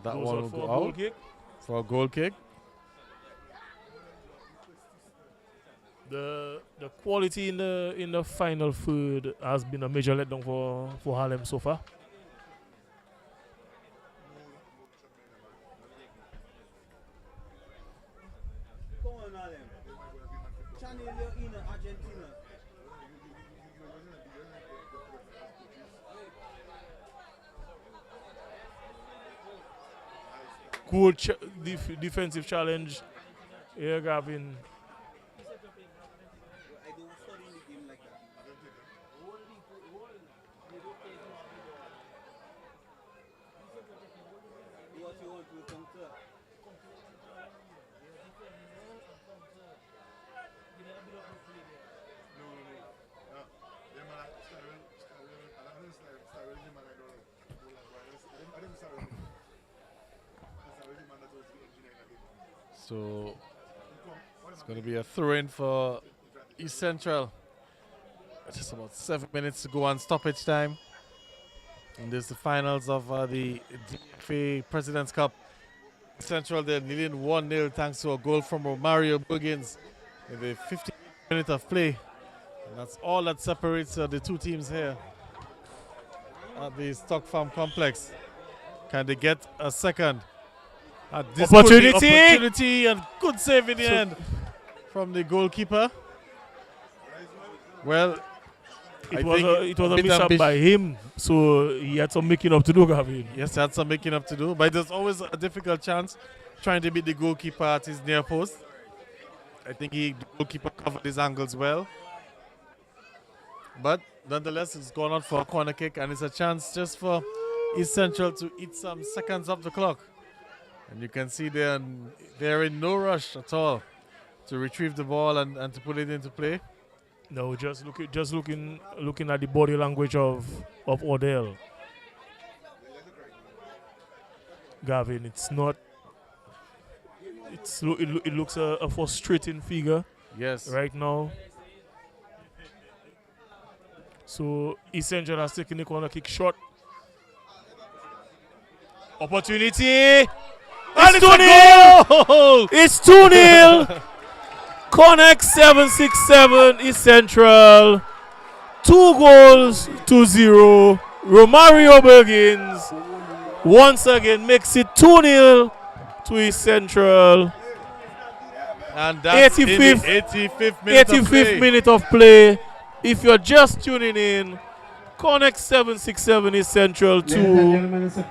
That Goes one out will for go a goal out kick. for a goal kick. The quality in the final third has been a major letdown for Harlem so far. Come on, Harlem. Channel your inner Argentina. Good defensive challenge here, Gavin. I don't study the game like that. What you want to counter? So it's going to be a throw-in for East Central. Just about 7 minutes to go on stoppage time. And this is the finals of the DFA President's Cup. East Central, they're leading 1-0 thanks to a goal from Romario Buggins in the 15th minute of play. And that's all that separates the two teams here at the Stock Farm Complex. Can they get a second? This could be opportunity and good save in the end from the goalkeeper. Well, it was a miss-up by him, so he had some making up to do, Gavin. Yes, he had some making up to do, but there's always a difficult chance trying to beat the goalkeeper at his near post. I think the goalkeeper covered his angles well. But nonetheless, it's gone out for a corner kick, and it's a chance just for East Central to eat some seconds off the clock. And you can see they're in no rush at all to retrieve the ball and to put it into play. No, just looking at the body language of Odell. Gavin, it looks a frustrating figure. Yes. Right now. So East Central has taken the corner kick shot. Opportunity. It's 2-0! It's 2-0! Connect 767 East Central. 2-0. Romario Buggins once again makes it 2-0 to East Central. And that's 85th minute of play. If you're just tuning in, Connect 767 East Central to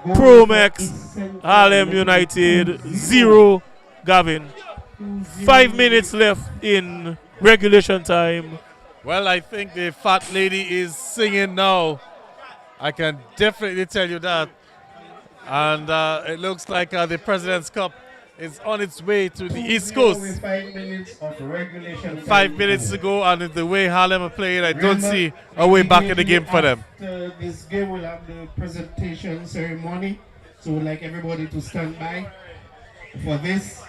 Promex Harlem United 0. Gavin, 5 minutes left in regulation time. Well, I think the fat lady is singing now. I can definitely tell you that. And it looks like the President's Cup is on its way to the East 2-0 Coast. with 5 minutes of regulation time. 5 minutes to go, and the way Harlem are playing, I don't Remember, see a way back in the game for them. After this game, we'll have the presentation ceremony. So we'd like everybody to stand by for this.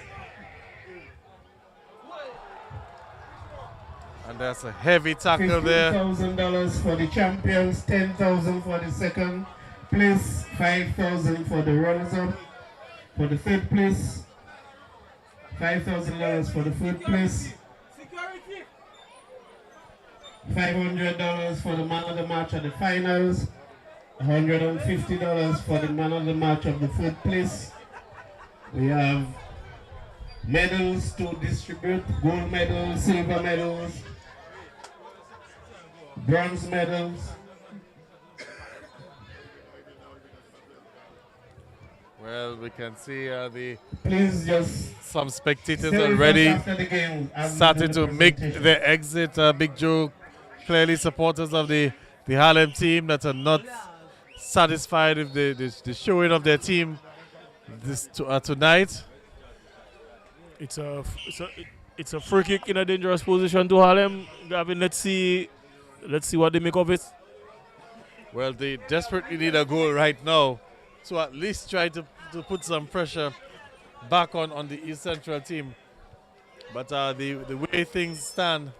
And there's a heavy tackle there. $15,000 for the champions, $10,000 for the second place, $5,000 for the runners-up. For the third place, $5,000 for the fourth place. $500 for the man of the match at the finals. $150 for the man of the match of the fourth place. We have medals to distribute: gold medals, silver medals, bronze medals. Well, we can see Please just some spectators stay with us already after the game as we starting do the to make presentation. their exit. Big Joe, clearly supporters of the Harlem team that are not satisfied with the showing of their team tonight. It's a free kick in a dangerous position to Harlem. Gavin, let's see what they make of it. Well, they desperately need a goal right now to at least try to put some pressure back on the East Central team. But the way things stand,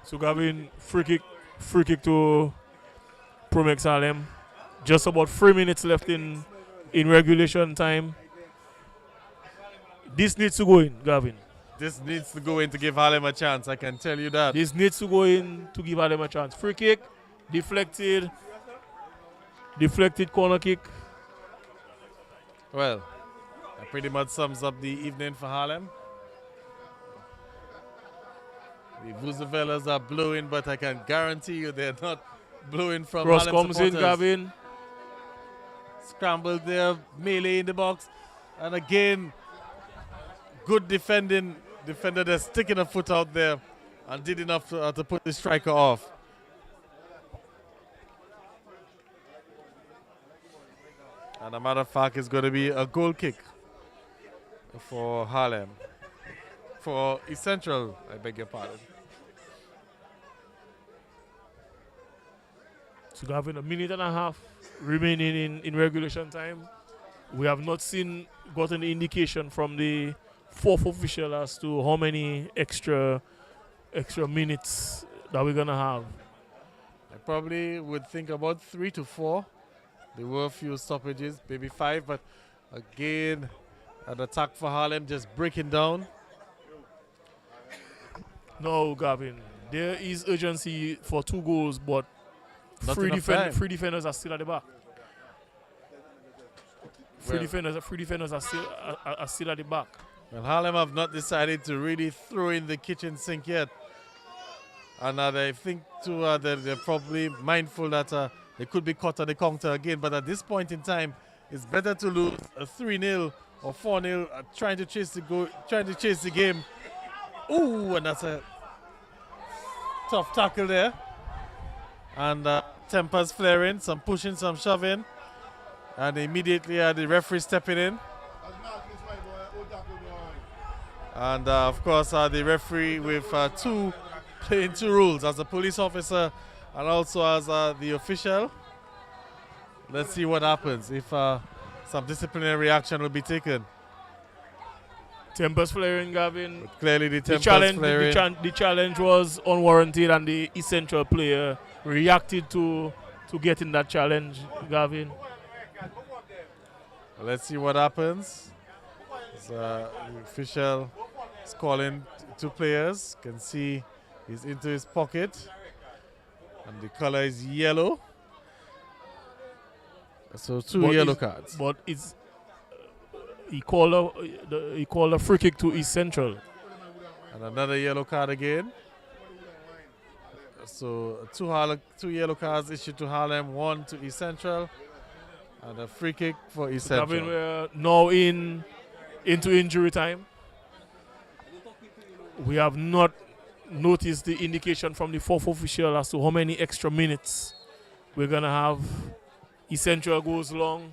So Gavin, free kick to Promex Harlem. Just about 3 minutes left in regulation time. This needs to go in, Gavin. this needs to go in to give Harlem a chance. I can tell you that. This needs to go in to give Harlem a chance. Free kick, deflected corner kick. Well, that pretty much sums up the evening for Harlem. The Vuzavellas are blowing, but I can guarantee you they're not blowing from Cross Harlem comes in, supporters. Gavin. Scrambled there, melee in the box, and again, good defender that's sticking a foot out there and did enough to put the striker off. And a matter of fact, it's going to be a goal kick for Harlem. For East Central, I beg your pardon. So Gavin, a minute and a half remaining in regulation time. We have not gotten the indication from the fourth official as to how many extra minutes that we're gonna have. I probably would think about 3 to 4. There were a few stoppages, maybe 5, but again, an attack for Harlem just breaking down. No, Gavin, there is urgency for 2 goals, but Not three enough time. defenders are still at the back. Three defenders are still at the back. Well, Harlem have not decided to really throw in the kitchen sink yet. And I think too they're probably mindful that they could be caught on the counter again. But at this point in time, it's better to lose a 3-0 or 4-0 trying to chase the game. Ooh, and that's a tough tackle there. And tempers flaring, some pushing, some shoving. And immediately the referee stepping in. And of course the referee with playing two rules, as a police officer and also as the official. Let's see what happens, if some disciplinary action will be taken. Tempers flaring, Gavin. But clearly the tempers flaring. The challenge was unwarranted, and the essential player reacted to getting that challenge, Gavin. Let's see what happens. The official is calling 2 players. Can see he's into his pocket, and the color is yellow. So 2 yellow cards. But it's he called a free kick to East Central. And another yellow card again. So two yellow cards issued to Harlem, one to East Central, and a free kick for East Central. We're now into injury time. We have not noticed the indication from the fourth official as to how many extra minutes we're gonna have. East Central goes long.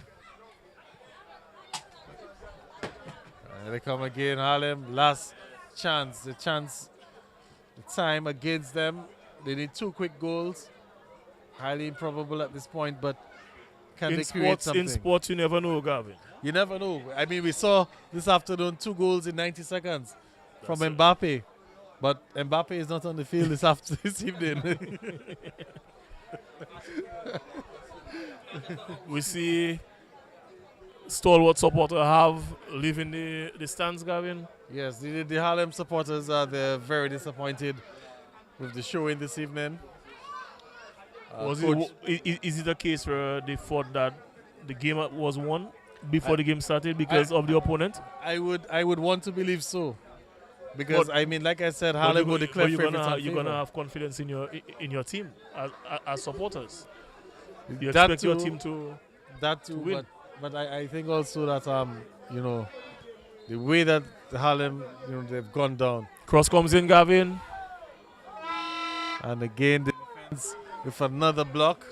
They come again, Harlem. Last chance, the time against them. They need 2 quick goals. Highly improbable at this point, but can they create something? In sports, you never know, Gavin. You never know. I mean, we saw this afternoon 2 goals in 90 seconds from Mbappe, but Mbappe is not on the field this evening. We see stalwart supporter have leaving the stands, Gavin. Yes, the Harlem supporters they're very disappointed with the showing this evening. Is it a case where they thought that the game was won before the game started because of the opponent? I would want to believe so, because I mean, like I said, Harlem will declare favorites. You're gonna have confidence in your team as supporters. You expect your team to win. But I think also that you know, the way that the Harlem, you know, they've gone down. Cross comes in, Gavin. And again, the defense with another block.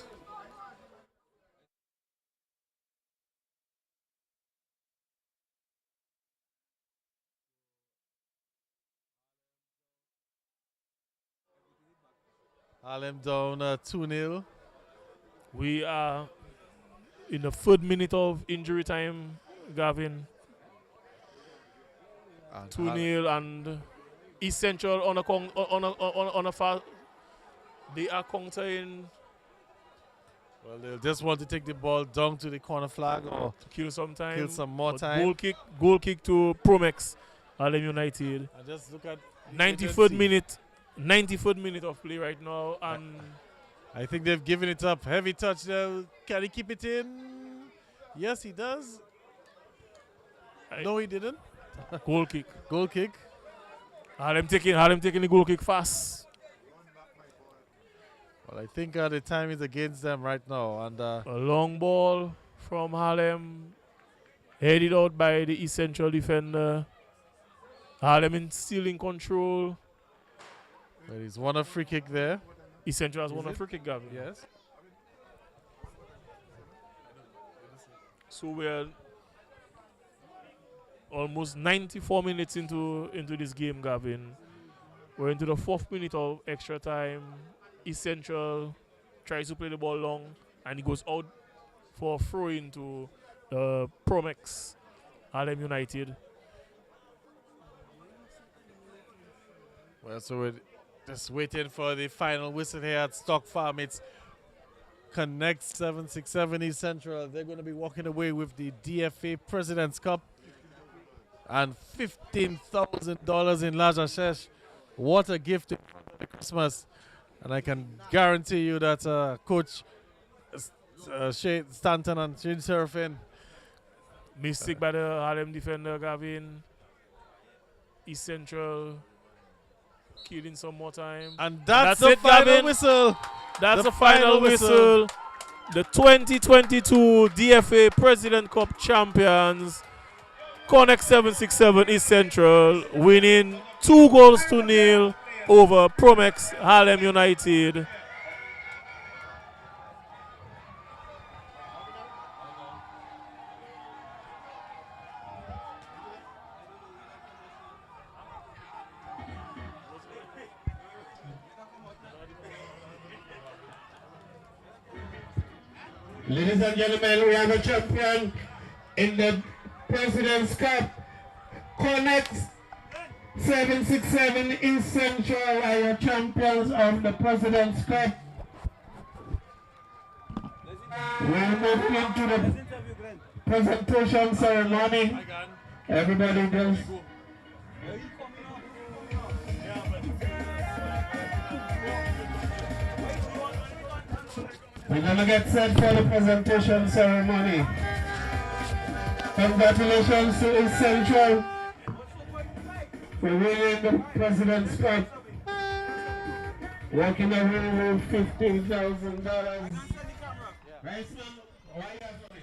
Harlem down 2-0. We are in the 3rd minute of injury time, Gavin. 2-0, and East Central on a far. They are countering. Well, they'll just want to take the ball down to the corner flag or to kill some time. Kill some more time. Goal kick to Promex, Harlem United. And just look at 93rd minute of play right now, and I think they've given it up. Heavy touch there. Can he keep it in? Yes, he does. No, he didn't. Goal kick. Goal kick. Harlem taking the goal kick fast. Well, I think the time is against them right now. And a long ball from Harlem, headed out by the East Central defender. Harlem still in control. Well, he's won a free kick there. East Central has won a free kick, Gavin. Yes. So we're almost 94 minutes into this game, Gavin. We're into the 4th minute of extra time. East Central tries to play the ball long, and he goes out for a throw into the Promex, Harlem United. Well, so we're just waiting for the final whistle here at Stock Farm. It's Connect 767 East Central. They're going to be walking away with the DFA President's Cup and $15,000 in large ashesh. What a gift for Christmas. And I can guarantee you that Coach Shane Stanton and Shane Serafin. Mistake by the Harlem defender, Gavin. East Central killing some more time. And that's the final Gavin. Whistle. That's the final whistle. The 2022 DFA President Cup champions, Connect 767 East Central, winning 2-0 over Promex Harlem United. Ladies and gentlemen, we have a champion in the President's Cup. Connect 767 East Central are your champions of the President's Cup. We'll move into the presentation ceremony. Everybody goes. We're going to get set for the presentation ceremony. Congratulations to East Central for winning the President's Cup. Walking away with $15,000. Right, man? Why you have for me?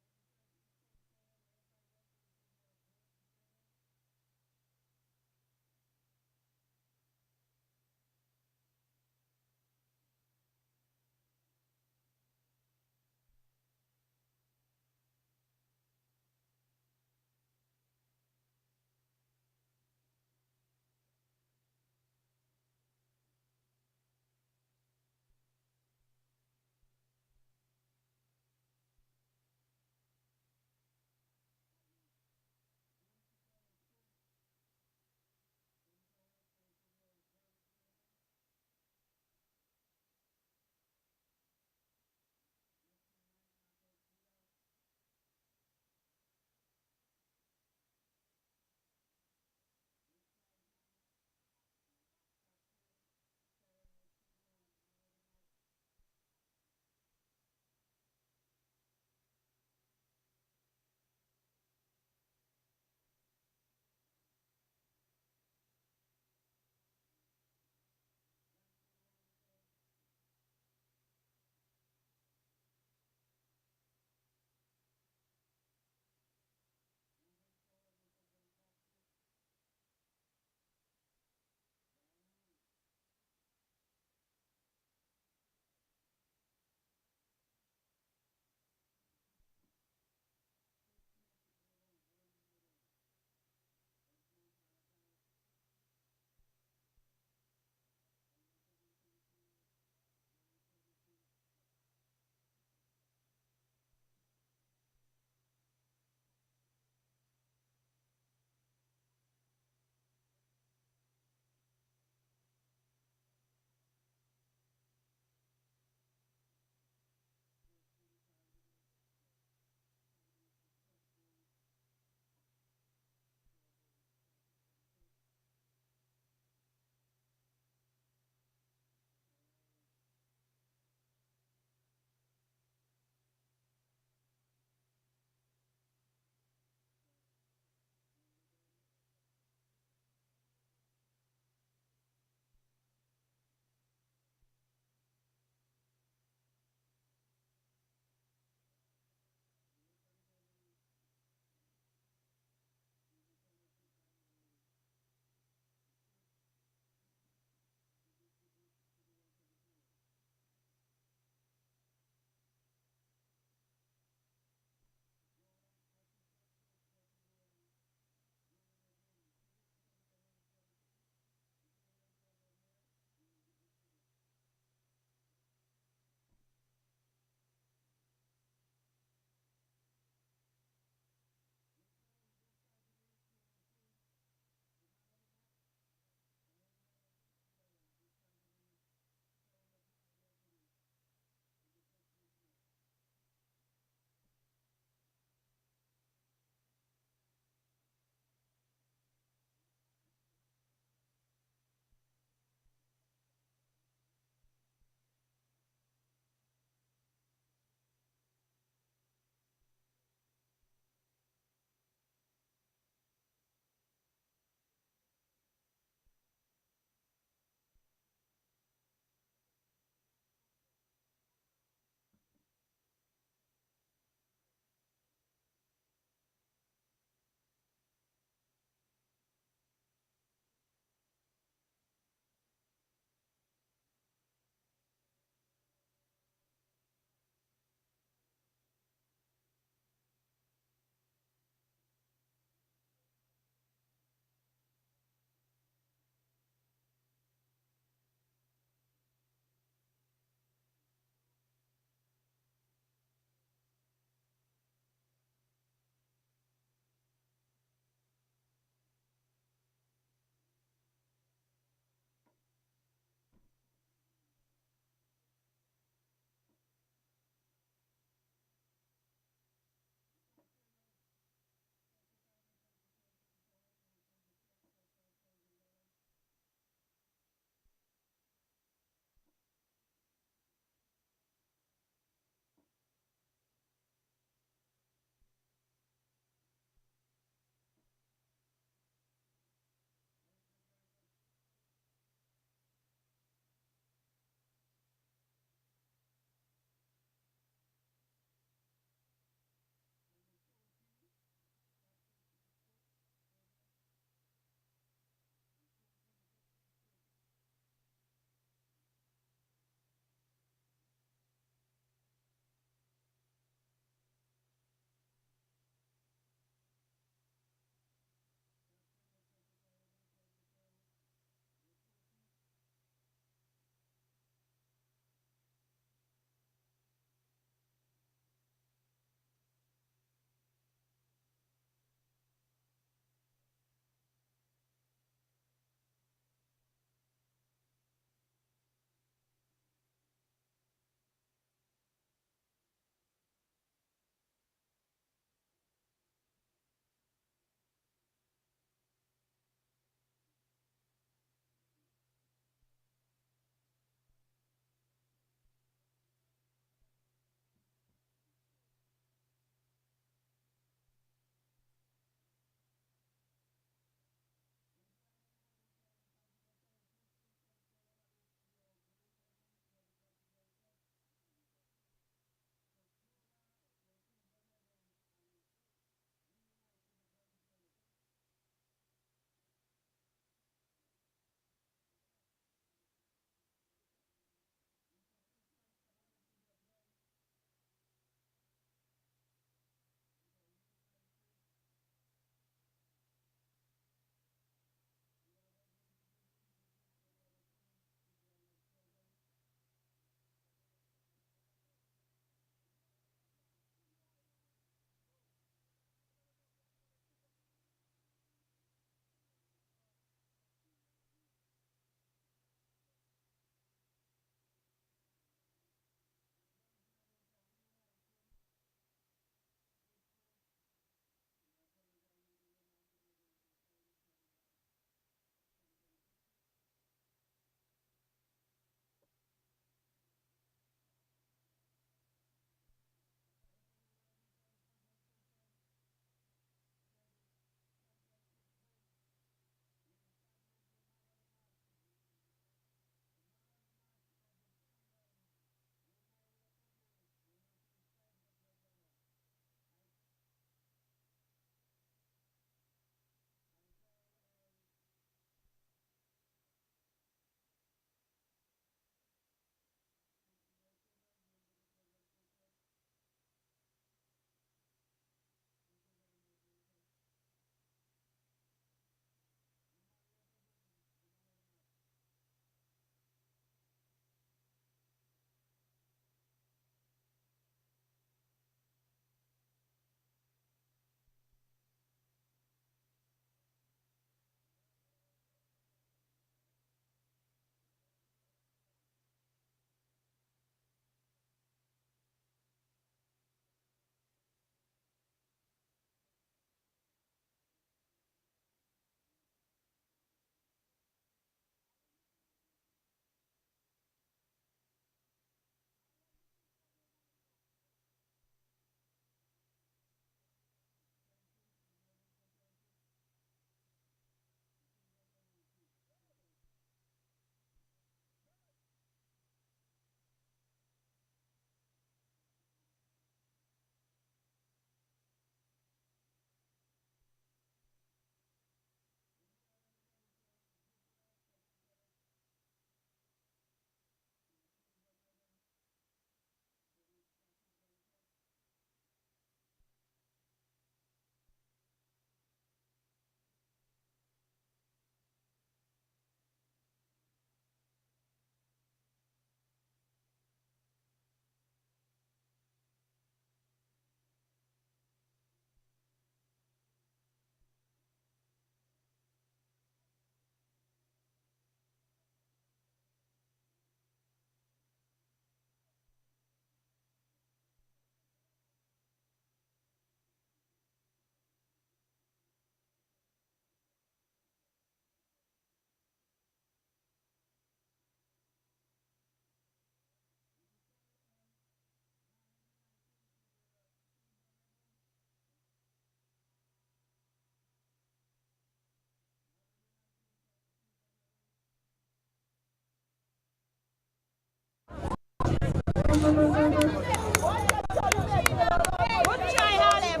try, Harlem.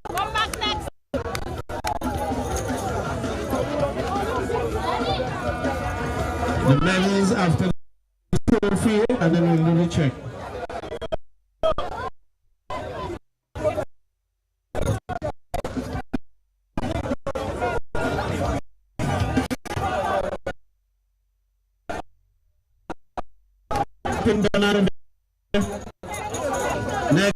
Come back next. The medals after the trophy, and then we'll do the check. Next.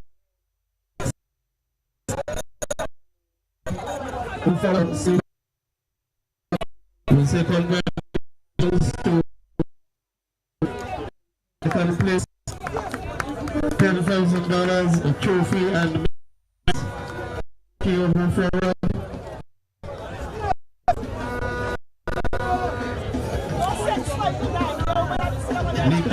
We say congratulations to second place, $10,000, a trophy, and move forward. Nick,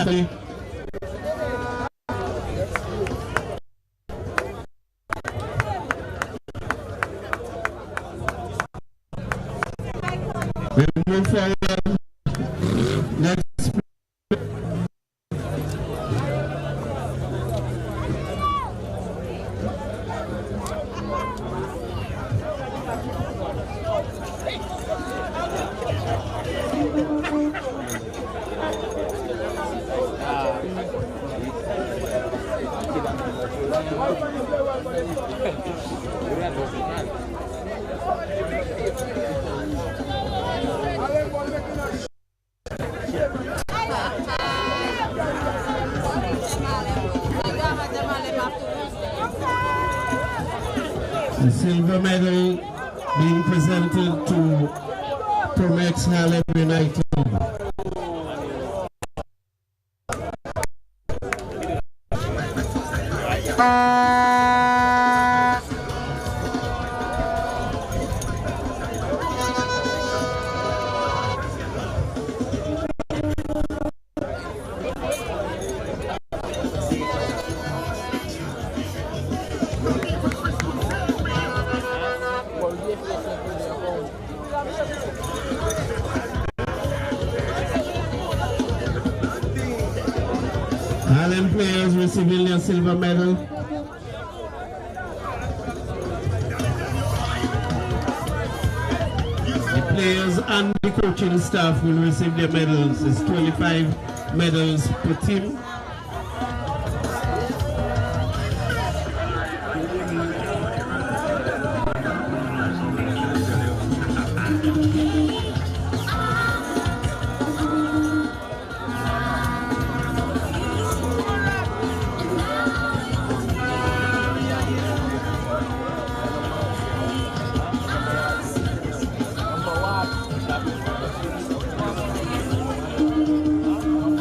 we'll move forward. Next. The silver medal being presented to Promex Harlem United. Harlem players receiving their silver medal. The players and the coaching staff will receive their medals. It's 25 medals per team.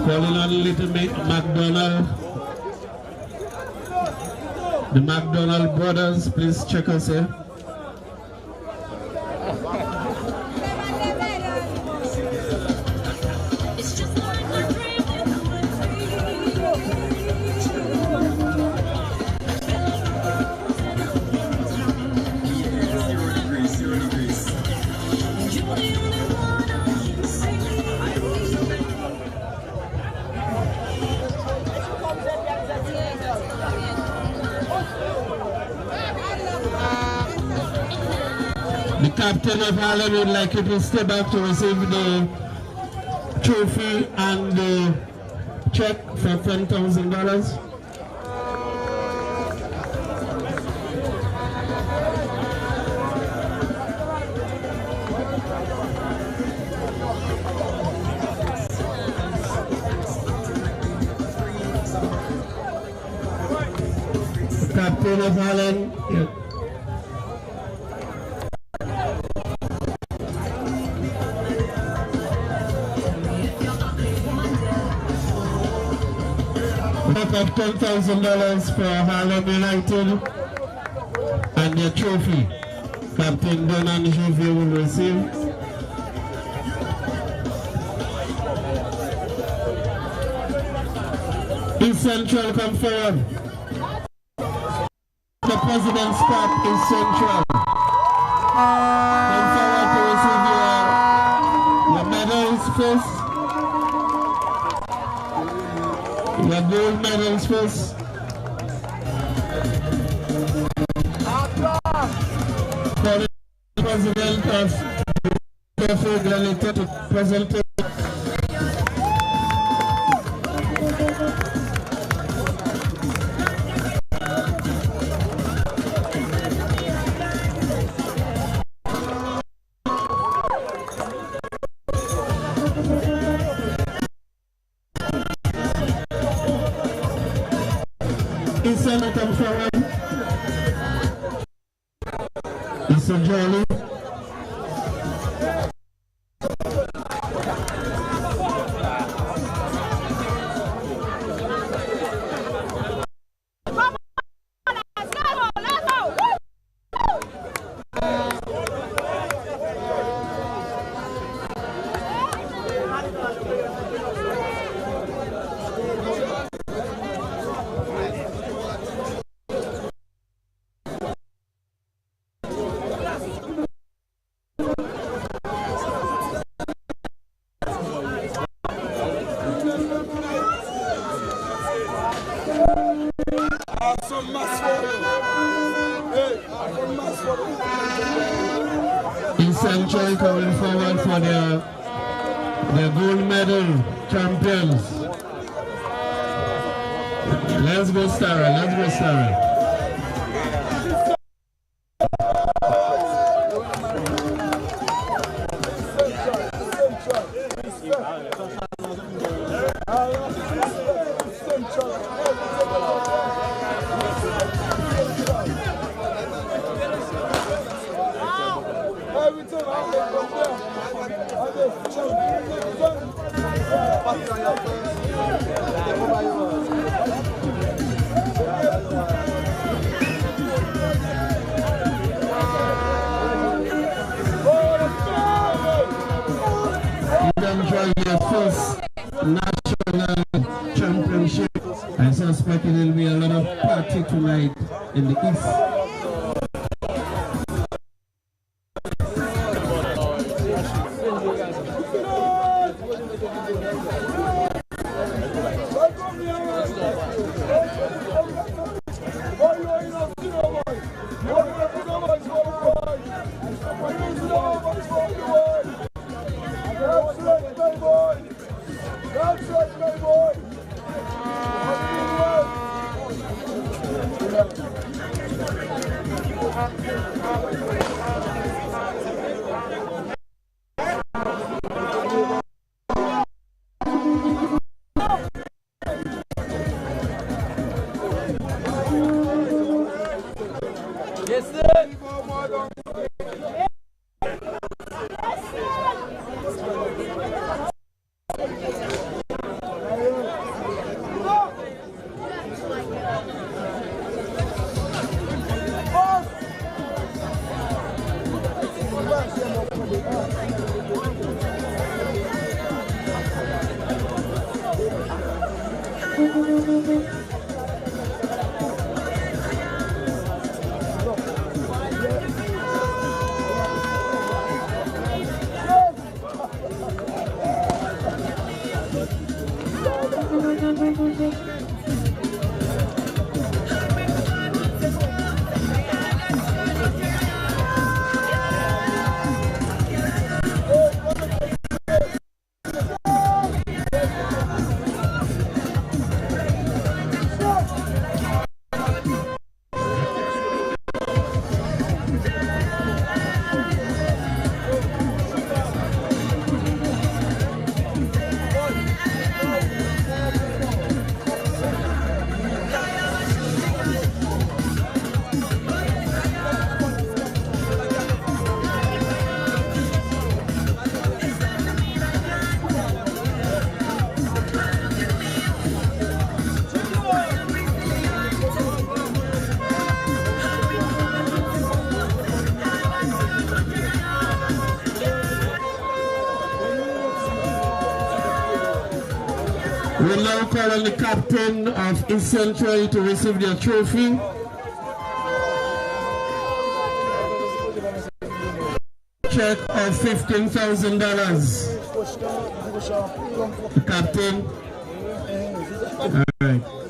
Calling on Little McDonald. The McDonald brothers, please check us here. The captain of Harlem would like you to step back to receive the trophy and the check for $10,000. Captain of Harlem. Yeah. Of $10,000 for Harlem United and the trophy Captain Donan Javier will receive. East Central, come forward. The President's Cup is Central. Come forward to receive your medals first. gold medals first. For the president of the Federal to present. Isana come forward. Isa Jolly. Central coming forward for the gold medal champions. Let's go, Sarah. Let's go, Sarah. Enjoy your first national championship. I suspect there will be a lot of party tonight in the east. We'll now call on the captain of East Central to receive their trophy. Check of $15,000. The captain. right.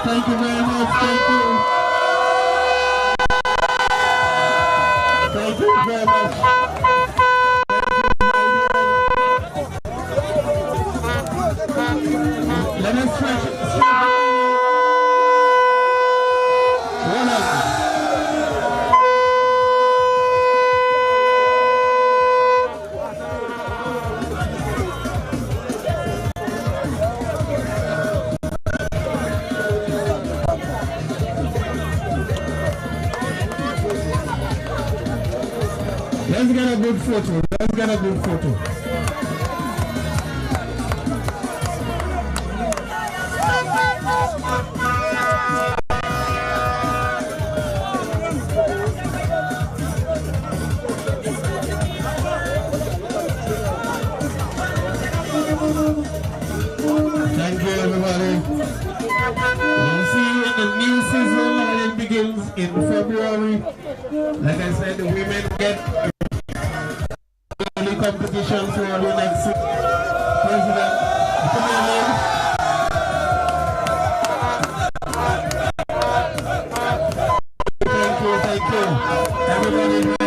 Thank you very much. Thank you. Thank you very much. Let us stretch. Let's get a good photo. Let's get a good photo. Thank you, everybody. We'll see you when the new season begins in February. Like I said, the women get competition for the next president. Thank you, everybody.